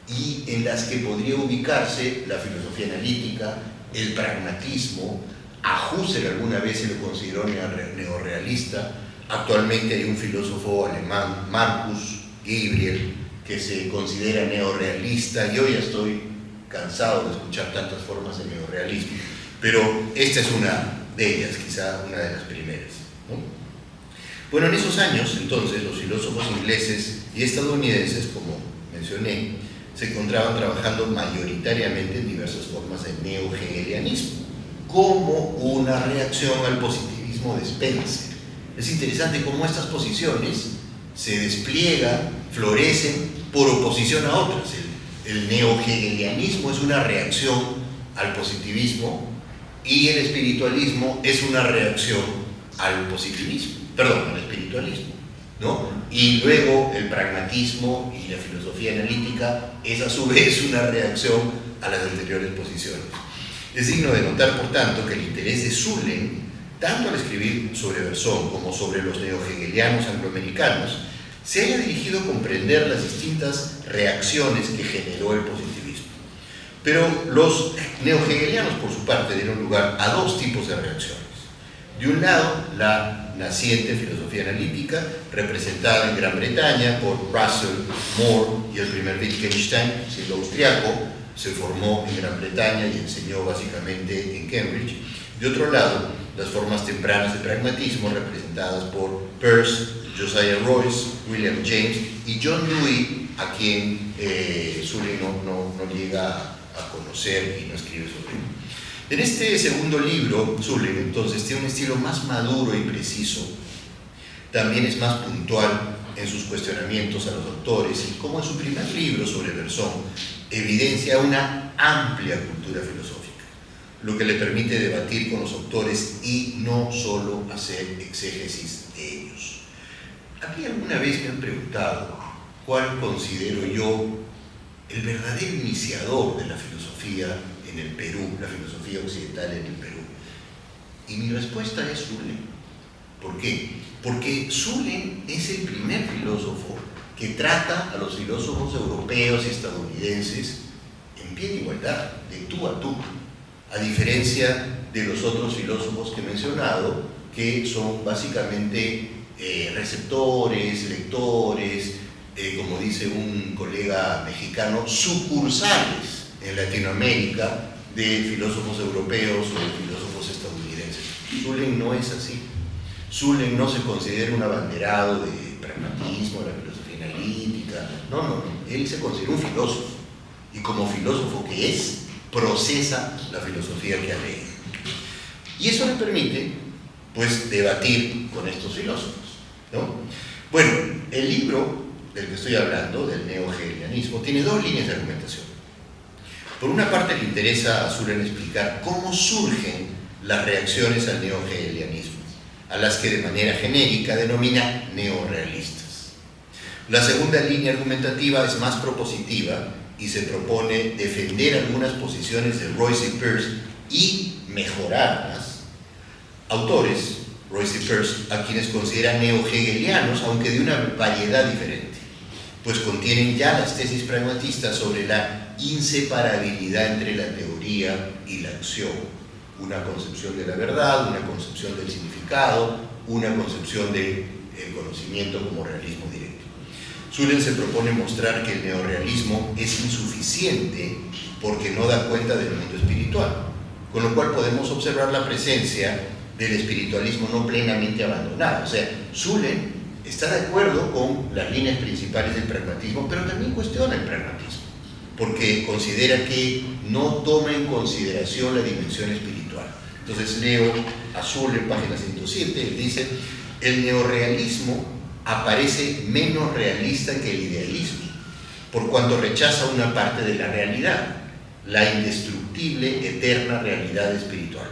y en las que podría ubicarse la filosofía analítica, el pragmatismo. A Husserl alguna vez se lo consideró neorrealista. Actualmente hay un filósofo alemán, Marcus Gabriel, que se considera neorrealista. Yo ya estoy cansado de escuchar tantas formas de neorrealismo, pero esta es una de ellas, quizá una de las primeras, ¿no? Bueno, en esos años, entonces, los filósofos ingleses y estadounidenses, como mencioné, se encontraban trabajando mayoritariamente en diversas formas de neo-hegelianismo, como una reacción al positivismo de Spencer. Es interesante cómo estas posiciones se despliegan, florecen por oposición a otras. El neo-hegelianismo es una reacción al positivismo y el espiritualismo es una reacción al positivismo, perdón, al espiritualismo, ¿no? Y luego el pragmatismo y la filosofía analítica es a su vez una reacción a las anteriores posiciones. Es digno de notar, por tanto, que el interés de Zulem, tanto al escribir sobre Bergson como sobre los neo-hegelianos angloamericanos, se haya dirigido a comprender las distintas reacciones que generó el positivismo. Pero los neo-hegelianos, por su parte, dieron lugar a dos tipos de reacciones. De un lado, la naciente filosofía analítica, representada en Gran Bretaña por Russell, Moore y el primer Wittgenstein, siendo austriaco, se formó en Gran Bretaña y enseñó básicamente en Cambridge. De otro lado, las formas tempranas de pragmatismo, representadas por Peirce, Josiah Royce, William James y John Dewey, a quien Zulem no llega a conocer y no escribe sobre él. En este segundo libro, Zulem entonces tiene un estilo más maduro y preciso. También es más puntual en sus cuestionamientos a los autores y, como en su primer libro sobre Bergson, evidencia una amplia cultura filosófica, lo que le permite debatir con los autores y no solo hacer exégesis de ellos. A mí alguna vez me han preguntado cuál considero yo el verdadero iniciador de la filosofía en el Perú, la filosofía occidental en el Perú. Y mi respuesta es Zulem. ¿Por qué? Porque Zulem es el primer filósofo que trata a los filósofos europeos y estadounidenses en pie de igualdad, de tú a tú, a diferencia de los otros filósofos que he mencionado, que son básicamente receptores, lectores, como dice un colega mexicano, sucursales en Latinoamérica de filósofos europeos o de filósofos estadounidenses. Zulem no es así. Zulem no se considera un abanderado de pragmatismo, de la filosofía analítica. No. Él se considera un filósofo. Y como filósofo que es, procesa la filosofía que ha leído. Y eso le permite, pues, debatir con estos filósofos, ¿no? Bueno, el libro del que estoy hablando, del neo-hegelianismo, tiene dos líneas de argumentación. Por una parte, le interesa a Zulem explicar cómo surgen las reacciones al neo-hegelianismo, a las que de manera genérica denomina neorrealistas. La segunda línea argumentativa es más propositiva y se propone defender algunas posiciones de Royce y Peirce y mejorarlas. Autores, Royce y Peirce, a quienes consideran neo-hegelianos, aunque de una variedad diferente, pues contienen ya las tesis pragmatistas sobre la inseparabilidad entre la teoría y la acción, una concepción de la verdad, una concepción del significado, una concepción del conocimiento como realismo directo. Zulem se propone mostrar que el neorrealismo es insuficiente porque no da cuenta del mundo espiritual, con lo cual podemos observar la presencia del espiritualismo no plenamente abandonado. O sea, Zulem está de acuerdo con las líneas principales del pragmatismo, pero también cuestiona el pragmatismo, porque considera que no toma en consideración la dimensión espiritual. Entonces leo a Zulem, página 107, él dice: el neorrealismo aparece menos realista que el idealismo, por cuanto rechaza una parte de la realidad, la indestructible, eterna realidad espiritual.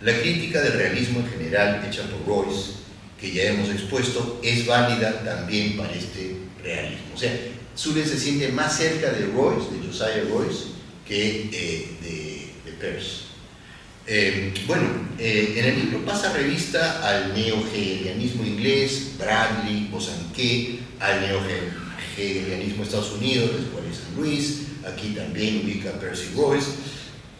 La crítica del realismo en general, hecha por Royce, que ya hemos expuesto, es válida también para este realismo. O sea, Zulem se siente más cerca de Royce, de Josiah Royce, que de Peirce. En el libro pasa revista al neo-hegelianismo inglés, Bradley, Bosanquet, al neo-hegelianismo de Estados Unidos, después de San Luis, aquí también ubica a Peirce y Royce,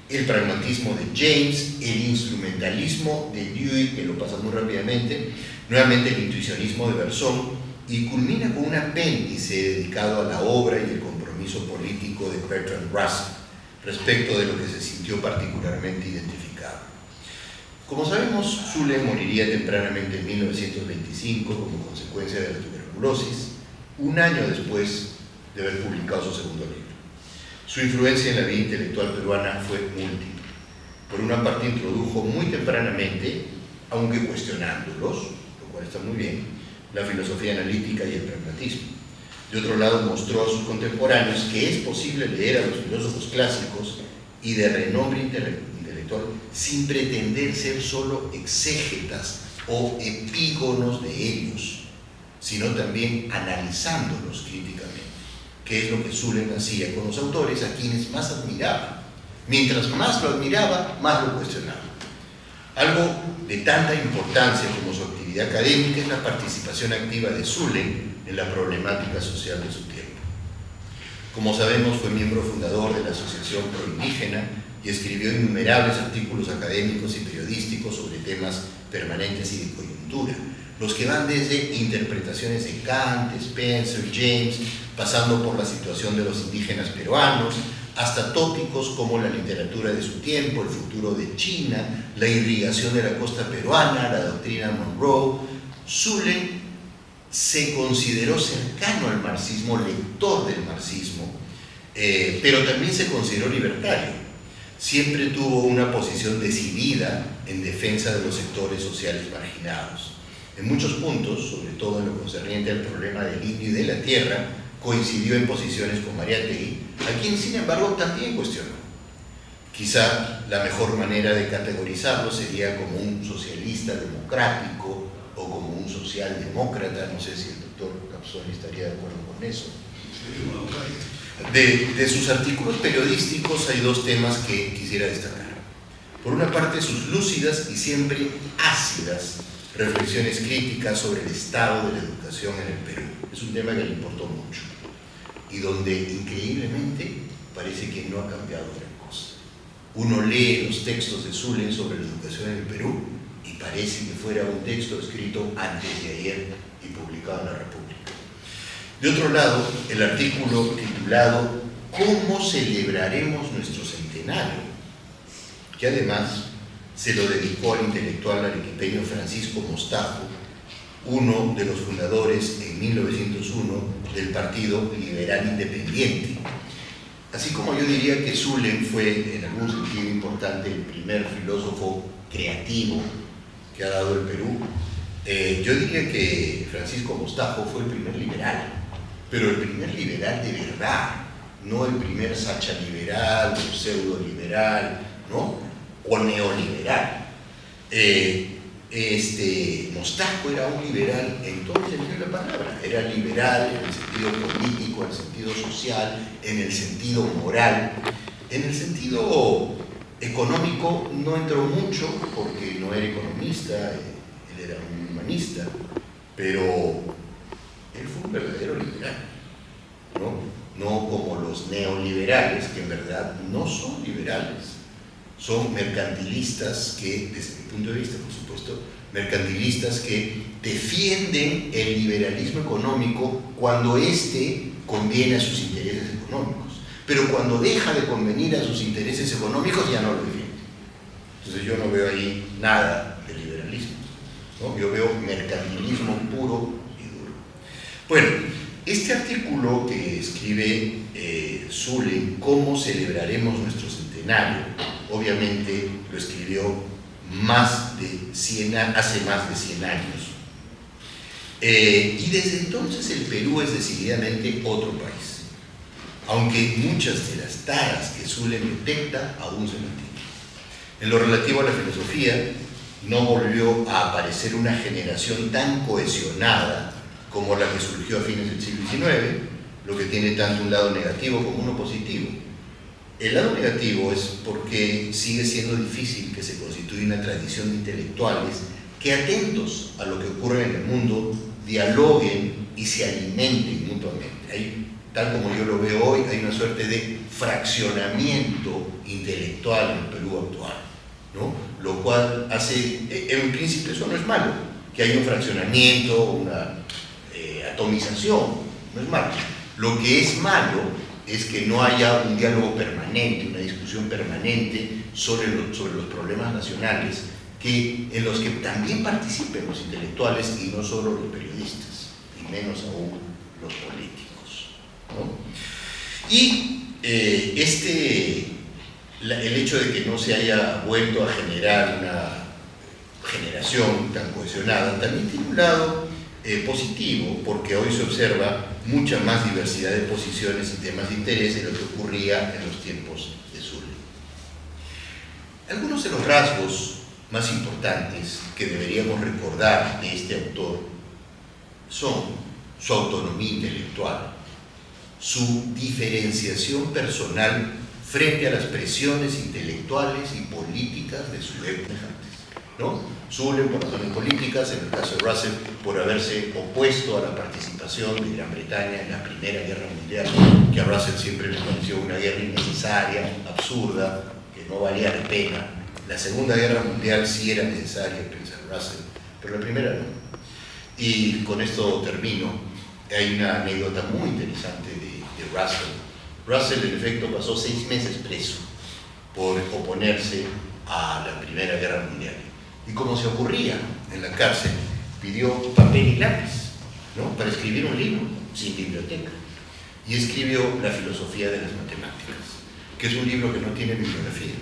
el pragmatismo de James, el instrumentalismo de Dewey, que lo pasa muy rápidamente, nuevamente el intuicionismo de Bergson, y culmina con un apéndice dedicado a la obra y el compromiso político de Bertrand Russell respecto de lo que se sintió particularmente identificado. Como sabemos, Zulem moriría tempranamente en 1925 como consecuencia de la tuberculosis, un año después de haber publicado su segundo libro. Su influencia en la vida intelectual peruana fue múltiple. Por una parte, introdujo muy tempranamente, aunque cuestionándolos, lo cual está muy bien, la filosofía analítica y el pragmatismo. De otro lado, mostró a sus contemporáneos que es posible leer a los filósofos clásicos y de renombre intelectual sin pretender ser solo exégetas o epígonos de ellos, sino también analizándolos críticamente, que es lo que Zulem hacía con los autores a quienes más admiraba. Mientras más lo admiraba, más lo cuestionaba. Algo de tanta importancia como su actividad académica es la participación activa de Zulem en la problemática social de su tiempo. Como sabemos, fue miembro fundador de la Asociación Proindígena y escribió innumerables artículos académicos y periodísticos sobre temas permanentes y de coyuntura, los que van desde interpretaciones de Kant, Spencer, James, pasando por la situación de los indígenas peruanos, hasta tópicos como la literatura de su tiempo, el futuro de China, la irrigación de la costa peruana, la doctrina Monroe. Zulem se consideró cercano al marxismo, lector del marxismo, pero también se consideró libertario. Siempre tuvo una posición decidida en defensa de los sectores sociales marginados. En muchos puntos, sobre todo en lo concerniente al problema del indio y de la tierra, coincidió en posiciones con Mariátegui, a quien sin embargo también cuestionó. Quizá la mejor manera de categorizarlo sería como un socialista democrático o como un socialdemócrata. No sé si el doctor Capsoni estaría de acuerdo con eso. De sus artículos periodísticos hay dos temas que quisiera destacar. Por una parte, sus lúcidas y siempre ácidas reflexiones críticas sobre el estado de la educación en el Perú. Es un tema que le importó mucho y donde increíblemente parece que no ha cambiado gran cosa. Uno lee los textos de Zulem sobre la educación en el Perú y parece que fuera un texto escrito antes de ayer y publicado en la República. De otro lado, el artículo titulado ¿Cómo celebraremos nuestro centenario?, que además se lo dedicó al intelectual arequipeño Francisco Mostajo, uno de los fundadores en 1901 del Partido Liberal Independiente. Así como yo diría que Zulem fue en algún sentido importante el primer filósofo creativo que ha dado el Perú, yo diría que Francisco Mostajo fue el primer liberal, pero el primer liberal de verdad, no el primer sacha liberal o pseudo liberal, ¿no?, o neoliberal. Mostajo era un liberal en todo el sentido de la palabra. Era liberal en el sentido político, en el sentido social, en el sentido moral. En el sentido económico no entró mucho porque no era economista, él era un humanista, pero él fue un verdadero liberal, no como los neoliberales, que en verdad no son liberales. Son mercantilistas que, desde mi punto de vista, por supuesto, mercantilistas que defienden el liberalismo económico cuando éste conviene a sus intereses económicos, pero cuando deja de convenir a sus intereses económicos ya no lo defienden. Entonces yo no veo ahí nada de liberalismo, ¿no? Yo veo mercantilismo puro y duro. Bueno, este artículo que escribe Zule, ¿Cómo celebraremos nuestro centenario?, obviamente lo escribió hace más de 100 años. Y desde entonces el Perú es decididamente otro país, aunque muchas de las taras que Zule detecta aún se mantienen. En lo relativo a la filosofía, no volvió a aparecer una generación tan cohesionada como la que surgió a fines del siglo XIX, lo que tiene tanto un lado negativo como uno positivo. El lado negativo es porque sigue siendo difícil que se constituya una tradición de intelectuales que, atentos a lo que ocurre en el mundo, dialoguen y se alimenten mutuamente. Tal como yo lo veo hoy, hay una suerte de fraccionamiento intelectual en el Perú actual, ¿no? Lo cual hace, en principio eso no es malo, que haya un fraccionamiento, una atomización, no es malo. Lo que es malo es que no haya un diálogo permanente, una discusión permanente sobre los problemas nacionales, en los que también participen los intelectuales y no solo los periodistas, y menos aún los políticos, ¿no? Y el hecho de que no se haya vuelto a generar una generación tan cohesionada también tiene un lado positivo, porque hoy se observa mucha más diversidad de posiciones y temas de interés de lo que ocurría en los tiempos de Zule. Algunos de los rasgos más importantes que deberíamos recordar de este autor son su autonomía intelectual, su diferenciación personal frente a las presiones intelectuales y políticas de su época, ¿no? Zule por razones políticas, en el caso de Russell por haberse opuesto a la participación de Gran Bretaña en la Primera Guerra Mundial, que a Russell siempre le pareció una guerra innecesaria, absurda, que no valía la pena. La Segunda Guerra Mundial sí era necesaria, pensar Russell, pero la primera no. Y con esto termino. Hay una anécdota muy interesante de Russell. Russell, en efecto, pasó 6 meses preso por oponerse a la Primera Guerra Mundial. Y como se ocurría en la cárcel, pidió papel y lápiz, ¿no?, para escribir un libro sin biblioteca. Y escribió La filosofía de las matemáticas, que es un libro que no tiene bibliografía,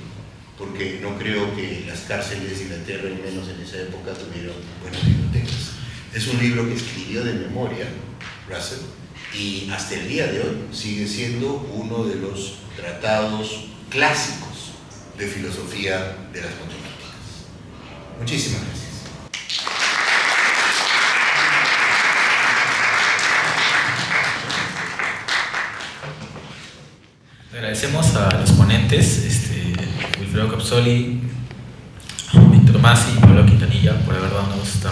porque no creo que las cárceles de Inglaterra, y menos en esa época, tuvieron buenas bibliotecas. Es un libro que escribió de memoria Russell, y hasta el día de hoy sigue siendo uno de los tratados clásicos de filosofía de las matemáticas. Muchísimas gracias. Agradecemos a los ponentes, Wilfredo Capsoli, Víctor Masi y Pablo Quintanilla, por haber dado esta